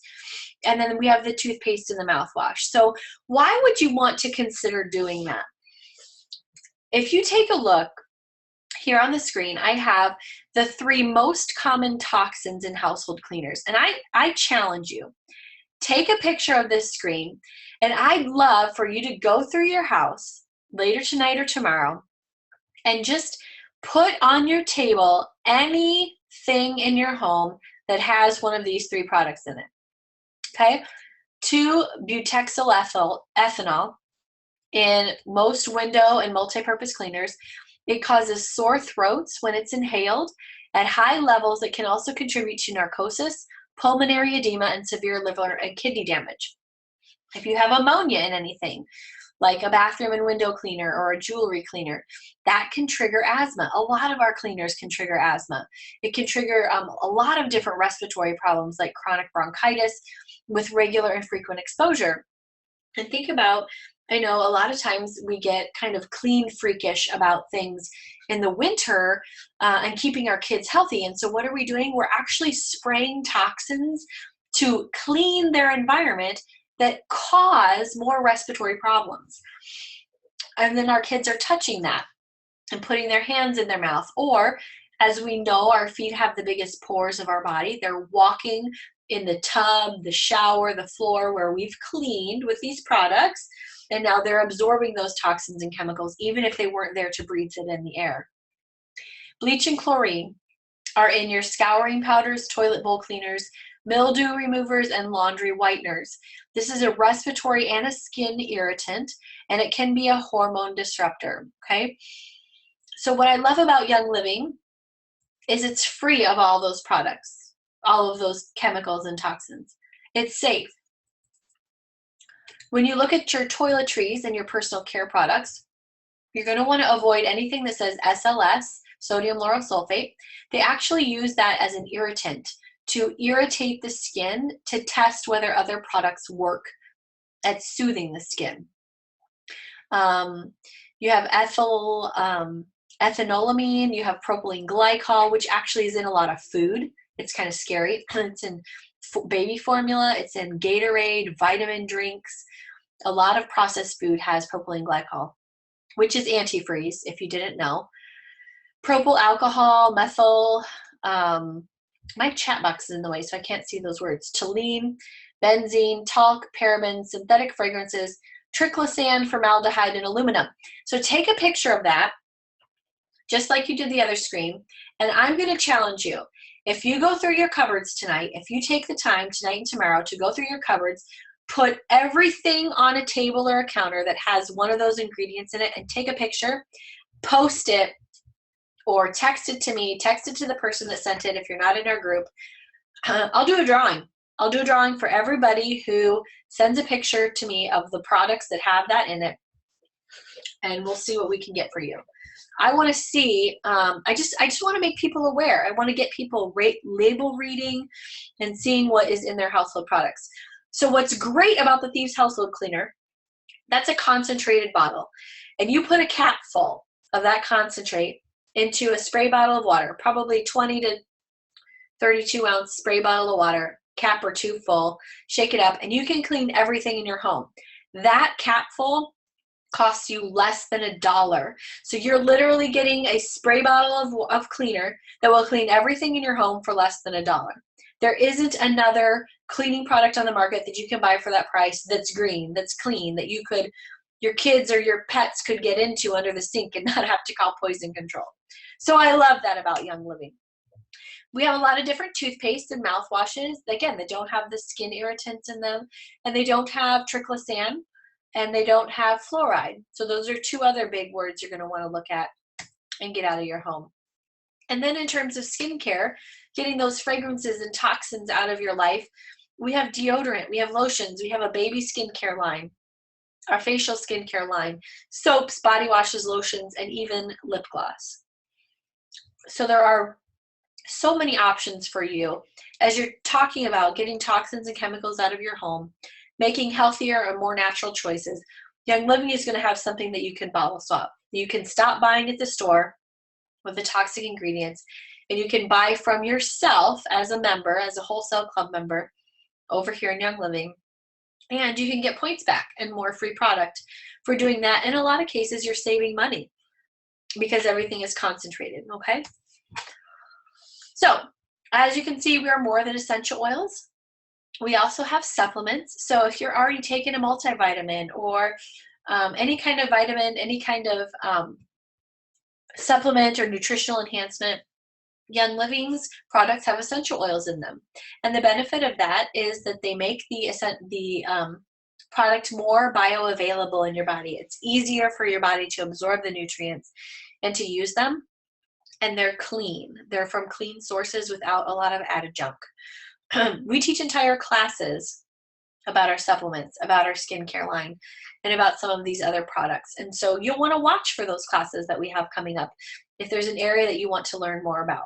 And then we have the toothpaste and the mouthwash. So why would you want to consider doing that? If you take a look here on the screen, I have the 3 most common toxins in household cleaners. And I challenge you, take a picture of this screen, and I'd love for you to go through your house later tonight or tomorrow and just put on your table anything in your home that has one of these 3 products in it. Okay? 2-butexyl ethanol in most window and multi-purpose cleaners. It causes sore throats when it's inhaled. At high levels, it can also contribute to narcosis, pulmonary edema, and severe liver and kidney damage. If you have ammonia in anything, like a bathroom and window cleaner or a jewelry cleaner, that can trigger asthma. A lot of our cleaners can trigger asthma. It can trigger a lot of different respiratory problems like chronic bronchitis with regular and frequent exposure. And think about, I know a lot of times we get kind of clean freakish about things in the winter and keeping our kids healthy. And so what are we doing? We're actually spraying toxins to clean their environment that cause more respiratory problems. And then our kids are touching that and putting their hands in their mouth. Or, as we know, our feet have the biggest pores of our body. They're walking in the tub, the shower, the floor where we've cleaned with these products. And now they're absorbing those toxins and chemicals, even if they weren't there to breathe it in the air. Bleach and chlorine are in your scouring powders, toilet bowl cleaners, mildew removers, and laundry whiteners. This is a respiratory and a skin irritant, and it can be a hormone disruptor, okay? So what I love about Young Living is it's free of all those products, all of those chemicals and toxins. It's safe. When you look at your toiletries and your personal care products, you're going to want to avoid anything that says SLS, sodium lauryl sulfate. They actually use that as an irritant to irritate the skin to test whether other products work at soothing the skin. You have ethanolamine, you have propylene glycol, which actually is in a lot of food. It's kind of scary. It's in baby formula, it's in Gatorade, vitamin drinks. A lot of processed food has propylene glycol, which is antifreeze, if you didn't know. Propyl alcohol, methyl, my chat box is in the way, so I can't see those words. Toluene, benzene, talc, parabens, synthetic fragrances, triclosan, formaldehyde, and aluminum. So take a picture of that, just like you did the other screen, and I'm going to challenge you. If you go through your cupboards tonight, if you take the time tonight and tomorrow to go through your cupboards, put everything on a table or a counter that has one of those ingredients in it and take a picture, post it, or text it to me, text it to the person that sent it if you're not in our group. I'll do a drawing. I'll do a drawing for everybody who sends a picture to me of the products that have that in it, and we'll see what we can get for you. I want to see, I just want to make people aware. I want to get people label reading and seeing what is in their household products. So what's great about the Thieves Household Cleaner, that's a concentrated bottle. And you put a cap full of that concentrate into a spray bottle of water, probably 20 to 32 ounce spray bottle of water, cap or two full, shake it up, and you can clean everything in your home. That cap full costs you less than $1. So you're literally getting a spray bottle of cleaner that will clean everything in your home for less than $1. There isn't another cleaning product on the market that you can buy for that price that's green, that's clean, that your kids or your pets could get into under the sink and not have to call poison control. So I love that about Young Living. We have a lot of different toothpastes and mouthwashes. Again, they don't have the skin irritants in them, and they don't have triclosan, and they don't have fluoride. So those are two other big words you're going to want to look at and get out of your home. And then in terms of skincare, getting those fragrances and toxins out of your life, we have deodorant, we have lotions, we have a baby skincare line, our facial skincare line, soaps, body washes, lotions, and even lip gloss. So there are so many options for you as you're talking about getting toxins and chemicals out of your home, making healthier and more natural choices. Young Living is going to have something that you can bottle swap. You can stop buying at the store with the toxic ingredients, and you can buy from yourself as a member, as a wholesale club member over here in Young Living, and you can get points back and more free product for doing that. In a lot of cases, you're saving money because everything is concentrated, okay? So as you can see, we are more than essential oils. We also have supplements. So if you're already taking a multivitamin or any kind of vitamin, any kind of supplement or nutritional enhancement, Young Living's products have essential oils in them. And the benefit of that is that they make the product more bioavailable in your body. It's easier for your body to absorb the nutrients and to use them. And they're clean. They're from clean sources without a lot of added junk. We teach entire classes about our supplements, about our skincare line, and about some of these other products. And so you'll want to watch for those classes that we have coming up if there's an area that you want to learn more about.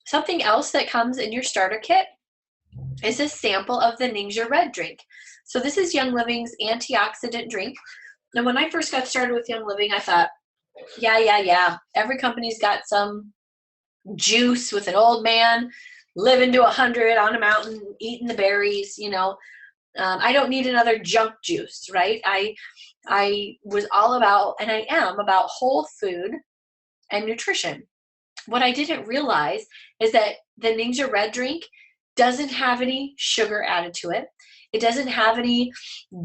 Something else that comes in your starter kit is a sample of the Ningxia Red drink. So this is Young Living's antioxidant drink. And when I first got started with Young Living, I thought, yeah. Every company's got some juice with an old man living to 100 on a mountain, eating the berries, you know. I don't need another junk juice, right? I was all about, and I am about whole food and nutrition. What I didn't realize is that the Ningxia Red drink doesn't have any sugar added to it. It doesn't have any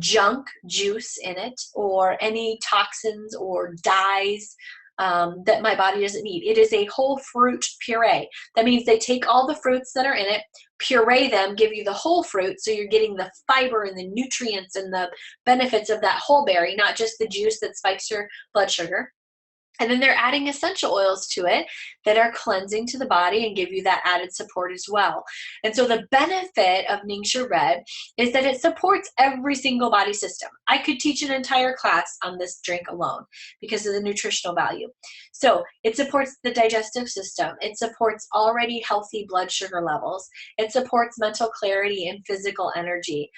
junk juice in it or any toxins or dyes. that my body doesn't need. It is a whole fruit puree. That means they take all the fruits that are in it, puree them, give you the whole fruit, so you're getting the fiber and the nutrients and the benefits of that whole berry, not just the juice that spikes your blood sugar. And then they're adding essential oils to it that are cleansing to the body and give you that added support as well. And so the benefit of Ningxia Red is that it supports every single body system. I could teach an entire class on this drink alone because of the nutritional value. So it supports the digestive system. It supports already healthy blood sugar levels. It supports mental clarity and physical energy.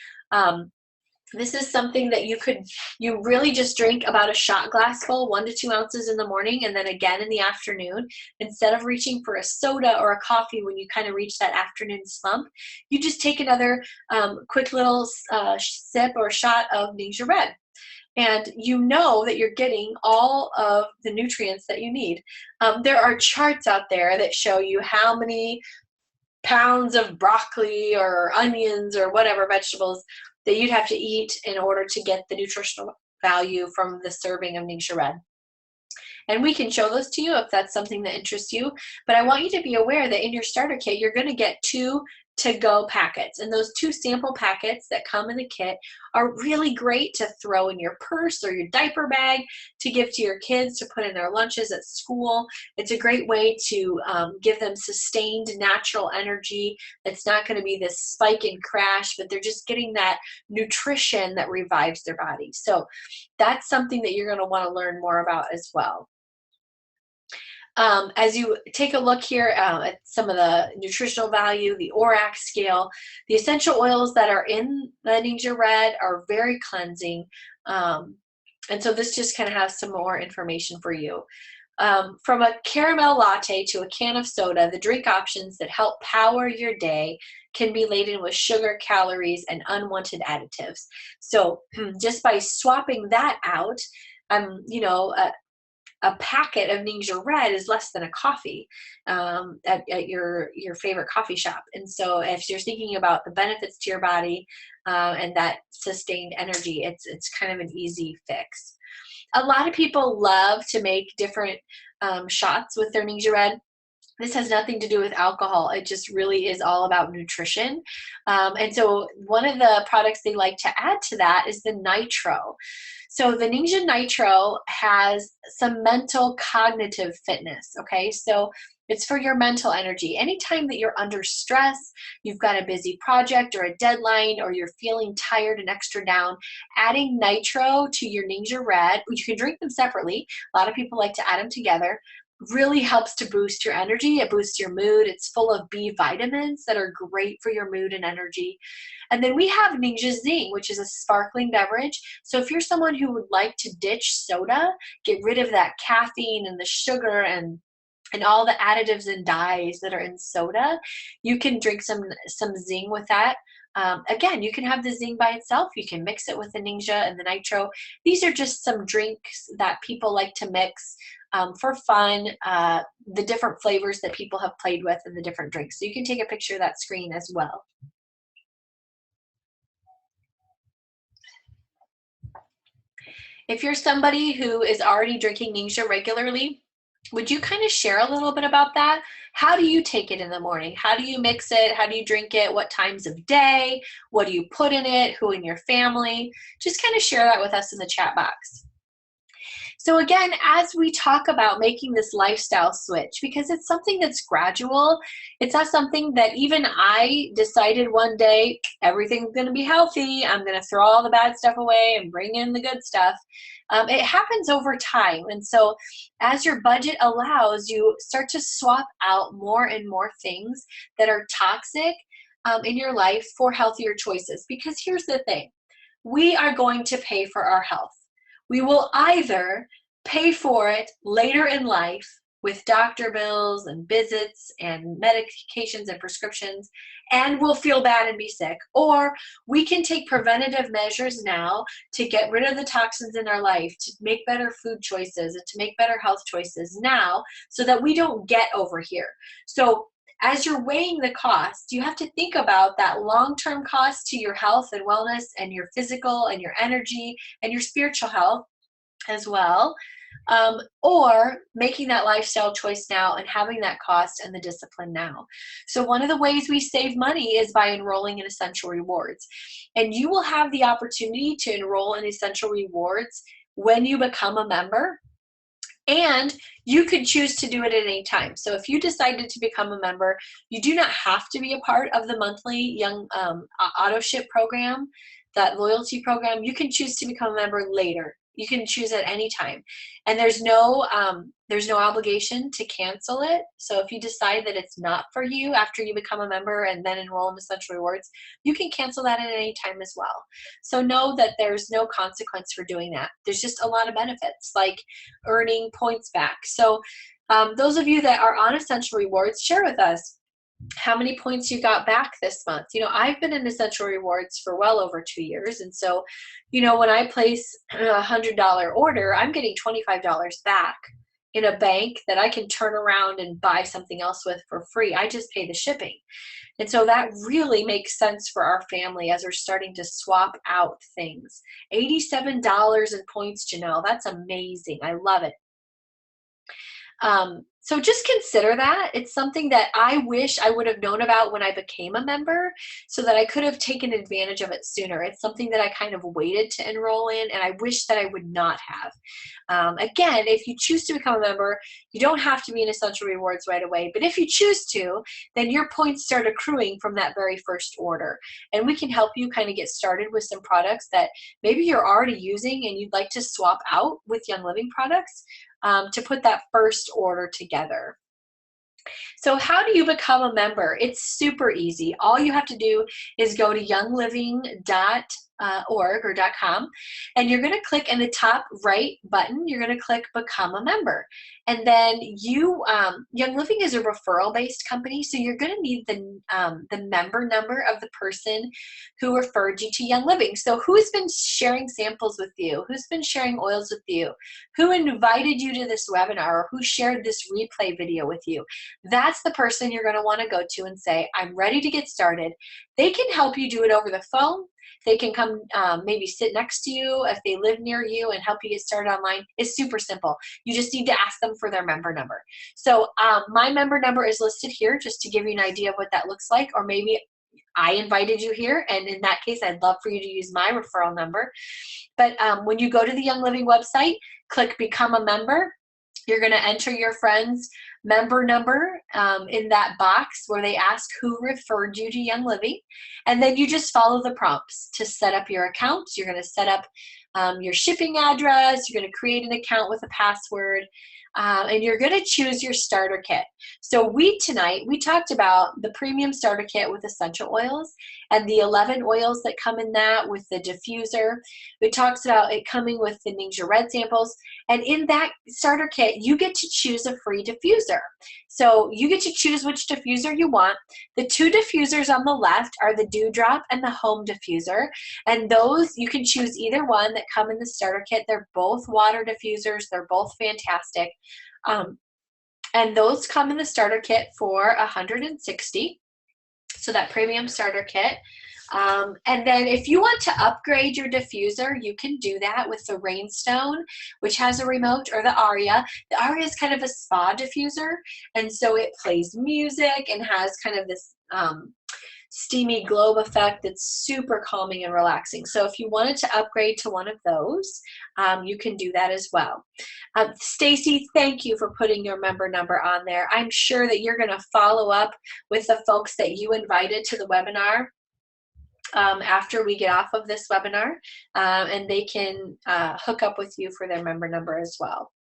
This is something that you really just drink about a shot glass full, 1 to 2 ounces in the morning, and then again in the afternoon. Instead of reaching for a soda or a coffee when you kind of reach that afternoon slump, you just take another quick little sip or shot of Ningxia Red. And you know that you're getting all of the nutrients that you need. There are charts out there that show you how many pounds of broccoli or onions or whatever vegetables that you'd have to eat in order to get the nutritional value from the serving of Ningxia Red. And we can show those to you if that's something that interests you. But I want you to be aware that in your starter kit, you're going to get 2 to-go packets. And those 2 sample packets that come in the kit are really great to throw in your purse or your diaper bag to give to your kids to put in their lunches at school. It's a great way to give them sustained natural energy. It's not going to be this spike and crash, but they're just getting that nutrition that revives their body. So that's something that you're going to want to learn more about as well. As you take a look here at some of the nutritional value, the ORAC scale, the essential oils that are in the Ningxia Red are very cleansing. And so this just kind of has some more information for you. From a caramel latte to a can of soda, the drink options that help power your day can be laden with sugar, calories, and unwanted additives. So just by swapping that out, a packet of Ningxia Red is less than a coffee at your favorite coffee shop. And so if you're thinking about the benefits to your body and that sustained energy, it's kind of an easy fix. A lot of people love to make different shots with their Ningxia Red. This has nothing to do with alcohol. It just really is all about nutrition. And so one of the products they like to add to that is the nitro. So the Ningxia Nitro has some mental cognitive fitness, okay? So it's for your mental energy. Anytime that you're under stress, you've got a busy project or a deadline, or you're feeling tired and extra down, adding nitro to your Ningxia Red, you can drink them separately. A lot of people like to add them together. Really helps to boost your energy. It boosts your mood. It's full of B vitamins that are great for your mood and energy. And then we have Ningxia Zing, which is a sparkling beverage. So if you're someone who would like to ditch soda, get rid of that caffeine and the sugar and all the additives and dyes that are in soda, you can drink some Zing with that. Again, you can have the Zing by itself. You can mix it with the Ningxia and the Nitro. These are just some drinks that people like to mix for fun, the different flavors that people have played with and the different drinks. So you can take a picture of that screen as well. If you're somebody who is already drinking Ningxia regularly, would you kind of share a little bit about that? How do you take it in the morning? How do you mix it? How do you drink it? What times of day? What do you put in it? Who in your family? Just kind of share that with us in the chat box. So again, as we talk about making this lifestyle switch, because it's something that's gradual, it's not something that even I decided one day, everything's going to be healthy, I'm going to throw all the bad stuff away and bring in the good stuff. It happens over time. And so as your budget allows, you start to swap out more and more things that are toxic in your life for healthier choices. Because here's the thing, we are going to pay for our health. We will either pay for it later in life with doctor bills and visits and medications and prescriptions, and we'll feel bad and be sick. Or we can take preventative measures now to get rid of the toxins in our life, to make better food choices and to make better health choices now so that we don't get over here. So as you're weighing the cost, you have to think about that long-term cost to your health and wellness and your physical and your energy and your spiritual health as well. or making that lifestyle choice now and having that cost and the discipline now. So one of the ways we save money is by enrolling in Essential Rewards. And you will have the opportunity to enroll in Essential Rewards when you become a member. And you could choose to do it at any time. So if you decided to become a member, you do not have to be a part of the monthly Young Auto Ship program, that loyalty program. You can choose to become a member later. You can choose at any time. And there's no obligation to cancel it. So if you decide that it's not for you after you become a member and then enroll in Essential Rewards, you can cancel that at any time as well. So know that there's no consequence for doing that. There's just a lot of benefits, like earning points back. So those of you that are on Essential Rewards, share with us how many points you got back this month. You know, I've been in Essential Rewards for well over 2 years. And so, you know, when I place a $100 order, I'm getting $25 back in a bank that I can turn around and buy something else with for free. I just pay the shipping. And so that really makes sense for our family as we're starting to swap out things. $87 in points, Janelle. That's amazing. I love it. So just consider that. It's something that I wish I would have known about when I became a member so that I could have taken advantage of it sooner. It's something that I kind of waited to enroll in, and I wish that I would not have. Again, if you choose to become a member, you don't have to be in Essential Rewards right away, but if you choose to, then your points start accruing from that very first order. And we can help you kind of get started with some products that maybe you're already using and you'd like to swap out with Young Living products. To put that first order together. So how do you become a member? It's super easy. All you have to do is go to youngliving.org or .com, and you're going to click in the top right button. You're going to click Become a Member. And then you, Young Living is a referral-based company, so you're going to need the member number of the person who referred you to Young Living. So who's been sharing samples with you? Who's been sharing oils with you? Who invited you to this webinar, or who shared this replay video with you? That's the person you're going to want to go to and say, I'm ready to get started. They can help you do it over the phone. They can come maybe sit next to you if they live near you and help you get started online. It's super simple. You just need to ask them for their member number. So my member number is listed here just to give you an idea of what that looks like, or maybe I invited you here, and in that case, I'd love for you to use my referral number. But when you go to the Young Living website, click Become a Member. You're going to enter your friend's member number in that box where they ask who referred you to Young Living. And then you just follow the prompts to set up your account. You're going to set up your shipping address. You're going to create an account with a password. And you're going to choose your starter kit. So tonight, we talked about the premium starter kit with essential oils and the 11 oils that come in that with the diffuser. We talked about it coming with the Ningxia Red samples. And in that starter kit, you get to choose a free diffuser. So you get to choose which diffuser you want. The two diffusers on the left are the Dewdrop and the Home diffuser. And those, you can choose either one that come in the starter kit. They're both water diffusers. They're both fantastic. And those come in the starter kit for $160. So that premium starter kit. And then if you want to upgrade your diffuser, you can do that with the Rainstone, which has a remote, or the Aria. The Aria is kind of a spa diffuser, and so it plays music and has kind of this steamy globe effect that's super calming and relaxing. So if you wanted to upgrade to one of those, you can do that as well. Stacy, thank you for putting your member number on there. I'm sure that you're going to follow up with the folks that you invited to the webinar after we get off of this webinar, and they can hook up with you for their member number as well.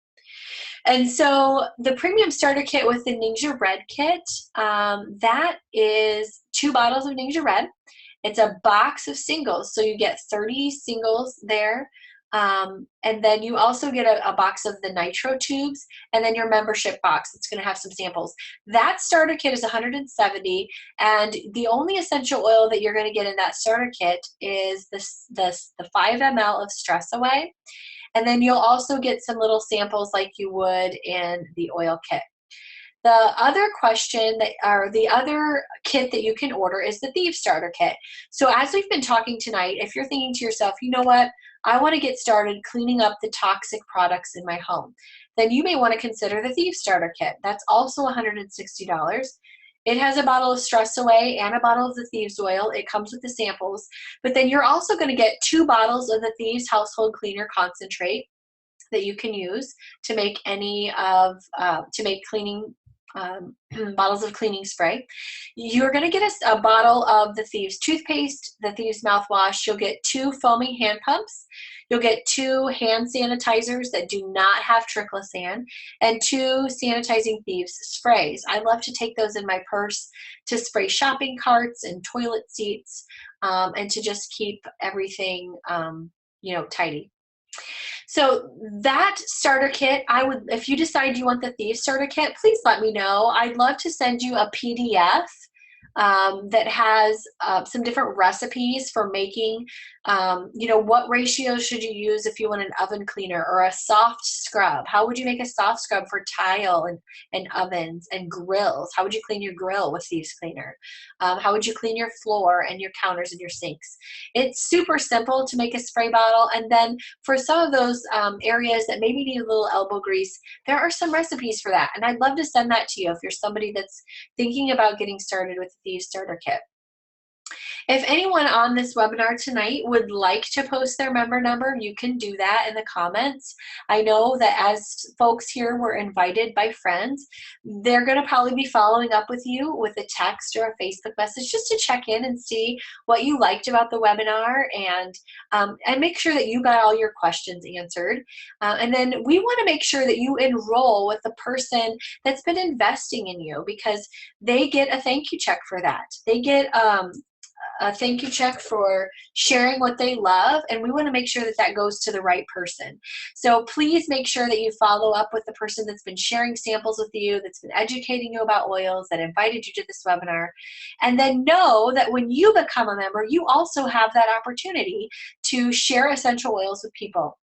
And so the premium starter kit with the Ningxia Red kit, that is 2 bottles of Ningxia Red. It's a box of singles, so you get 30 singles there. And then you also get a box of the nitro tubes, and then your membership box. It's going to have some samples. That starter kit is $170, and the only essential oil that you're going to get in that starter kit is the 5 ml of Stress Away. And then you'll also get some little samples like you would in the oil kit. The other question the other kit that you can order is the Thieves Starter Kit. So as we've been talking tonight, if you're thinking to yourself, you know what, I want to get started cleaning up the toxic products in my home. Then you may want to consider the Thieves Starter Kit. That's also $160. It has a bottle of Stress Away and a bottle of the Thieves Oil. It comes with the samples. But then you're also going to get 2 bottles of the Thieves Household Cleaner Concentrate that you can use to make cleaning bottles of cleaning spray. You're going to get a bottle of the Thieves toothpaste, the Thieves mouthwash. You'll get 2 foaming hand pumps. You'll get 2 hand sanitizers that do not have triclosan, and 2 sanitizing Thieves sprays. I love to take those in my purse to spray shopping carts and toilet seats, and to just keep everything tidy. So that starter kit, if you decide you want the Thieves Starter Kit, please let me know. I'd love to send you a PDF that has some different recipes for making, what ratio should you use if you want an oven cleaner or a soft scrub? How would you make a soft scrub for tile and ovens and grills? How would you clean your grill with Thieves Cleaner? How would you clean your floor and your counters and your sinks? It's super simple to make a spray bottle. And then for some of those areas that maybe need a little elbow grease, there are some recipes for that. And I'd love to send that to you if you're somebody that's thinking about getting started with the Thieves Starter Kit. If anyone on this webinar tonight would like to post their member number, you can do that in the comments. I know that as folks here were invited by friends, they're going to probably be following up with you with a text or a Facebook message just to check in and see what you liked about the webinar, and make sure that you got all your questions answered. And then we want to make sure that you enroll with the person that's been investing in you, because they get a thank you check for that. They get a thank you check for sharing what they love, and we want to make sure that that goes to the right person. So please make sure that you follow up with the person that's been sharing samples with you, that's been educating you about oils, that invited you to this webinar. And then know that when you become a member, you also have that opportunity to share essential oils with people,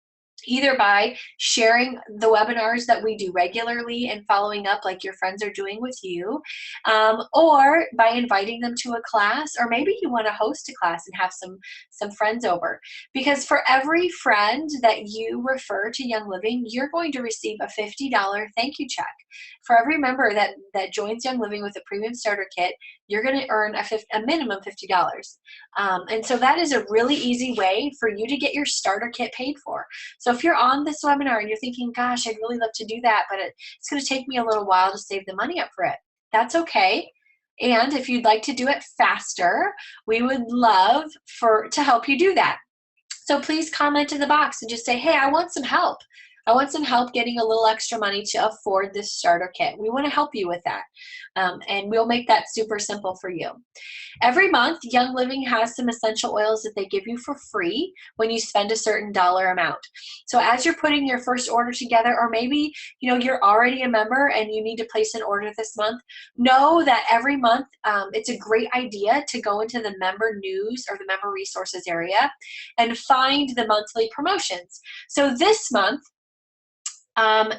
either by sharing the webinars that we do regularly and following up like your friends are doing with you, or by inviting them to a class, or maybe you want to host a class and have some friends over. Because for every friend that you refer to Young Living, you're going to receive a $50 thank you check. For every member that joins Young Living with a premium starter kit, you're going to earn a minimum $50. And so that is a really easy way for you to get your starter kit paid for. So if you're on this webinar and you're thinking, gosh, I'd really love to do that, but it's going to take me a little while to save the money up for it, that's okay. And if you'd like to do it faster, we would love to help you do that. So please comment in the box and just say, hey, I want some help. I want some help getting a little extra money to afford this starter kit. We want to help you with that. And we'll make that super simple for you. Every month, Young Living has some essential oils that they give you for free when you spend a certain dollar amount. So as you're putting your first order together, or maybe you're already a member and you need to place an order this month, know that every month it's a great idea to go into the member news or the member resources area and find the monthly promotions. So this month,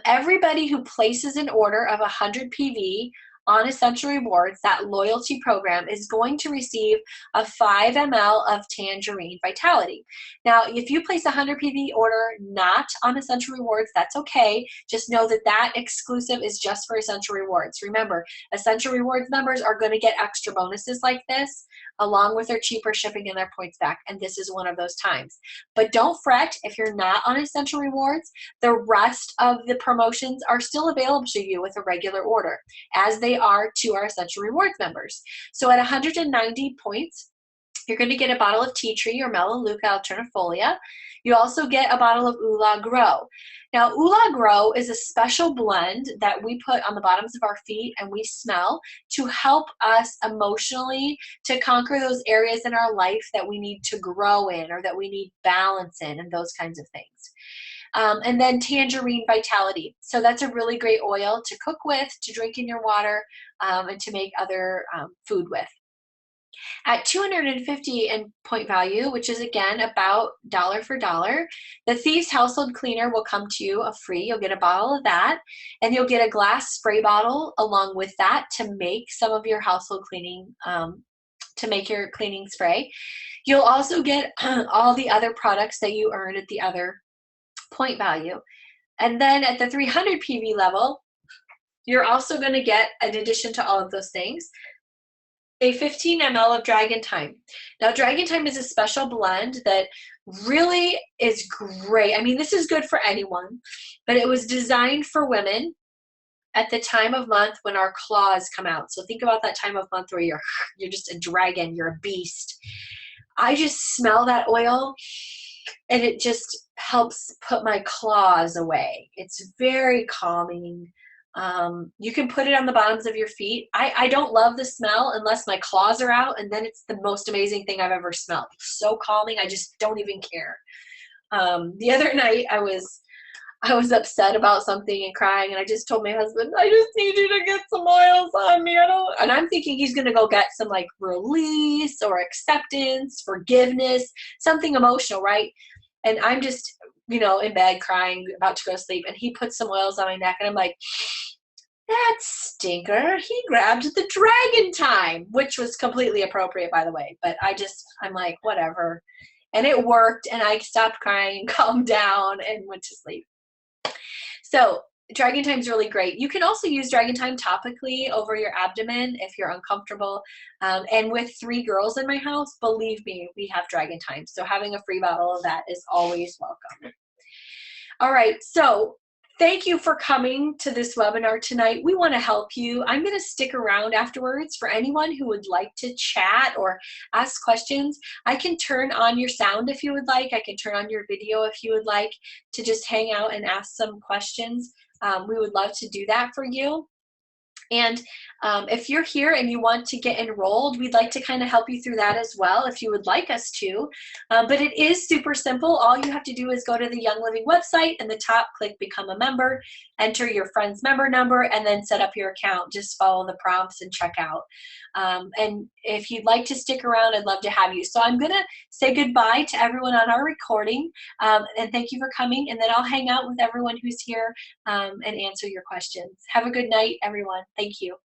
everybody who places an order of 100 PV on Essential Rewards, that loyalty program, is going to receive a 5 ml of Tangerine Vitality. Now, if you place a 100 PV order not on Essential Rewards, that's okay. Just know that that exclusive is just for Essential Rewards. Remember, Essential Rewards members are going to get extra bonuses like this, along with their cheaper shipping and their points back, and this is one of those times. But don't fret if you're not on Essential Rewards. The rest of the promotions are still available to you with a regular order, as they are to our Essential Rewards members. So at 190 points, you're going to get a bottle of Tea Tree or Melaleuca Alternifolia. You also get a bottle of Oola Grow. Now, Oola Grow is a special blend that we put on the bottoms of our feet and we smell to help us emotionally to conquer those areas in our life that we need to grow in, or that we need balance in, and those kinds of things. And then Tangerine Vitality. So that's a really great oil to cook with, to drink in your water, and to make other food with. At 250 in point value, which is again about dollar for dollar, the Thieves Household Cleaner will come to you free. You'll get a bottle of that, and you'll get a glass spray bottle along with that to make some of your household cleaning to make your cleaning spray. You'll also get all the other products that you earn at the other point value. And then at the 300 PV level, you're also going to get, in addition to all of those things, a 15 ml of Dragon Time. Now, Dragon Time is a special blend that really is great. I mean, this is good for anyone, but it was designed for women at the time of month when our claws come out. So think about that time of month where you're just a dragon, you're a beast. I just smell that oil and it just helps put my claws away. It's very calming. You can put it on the bottoms of your feet. I don't love the smell unless my claws are out, and then it's the most amazing thing I've ever smelled. So calming, I just don't even care. The other night I was upset about something and crying, and I just told my husband, I just need you to get some oils on me. And I'm thinking he's gonna go get some like release or acceptance, forgiveness, something emotional, right? And I'm just, in bed crying, about to go to sleep, and he puts some oils on my neck, and I'm like, that stinker, he grabbed the Dragon Time, which was completely appropriate, by the way, but I'm like, whatever. And it worked, and I stopped crying, calmed down, and went to sleep. So Dragon Time is really great. You can also use Dragon Time topically over your abdomen if you're uncomfortable. And with 3 girls in my house, believe me, we have Dragon Time. So having a free bottle of that is always welcome. All right, so thank you for coming to this webinar tonight. We want to help you. I'm going to stick around afterwards for anyone who would like to chat or ask questions. I can turn on your sound if you would like. I can turn on your video if you would like to just hang out and ask some questions. We would love to do that for you. And if you're here and you want to get enrolled, we'd like to kind of help you through that as well if you would like us to. But it is super simple. All you have to do is go to the Young Living website and the top, click Become a Member, enter your friend's member number, and then set up your account. Just follow the prompts and check out. And if you'd like to stick around, I'd love to have you. So I'm going to say goodbye to everyone on our recording, and thank you for coming. And then I'll hang out with everyone who's here and answer your questions. Have a good night, everyone. Thank you.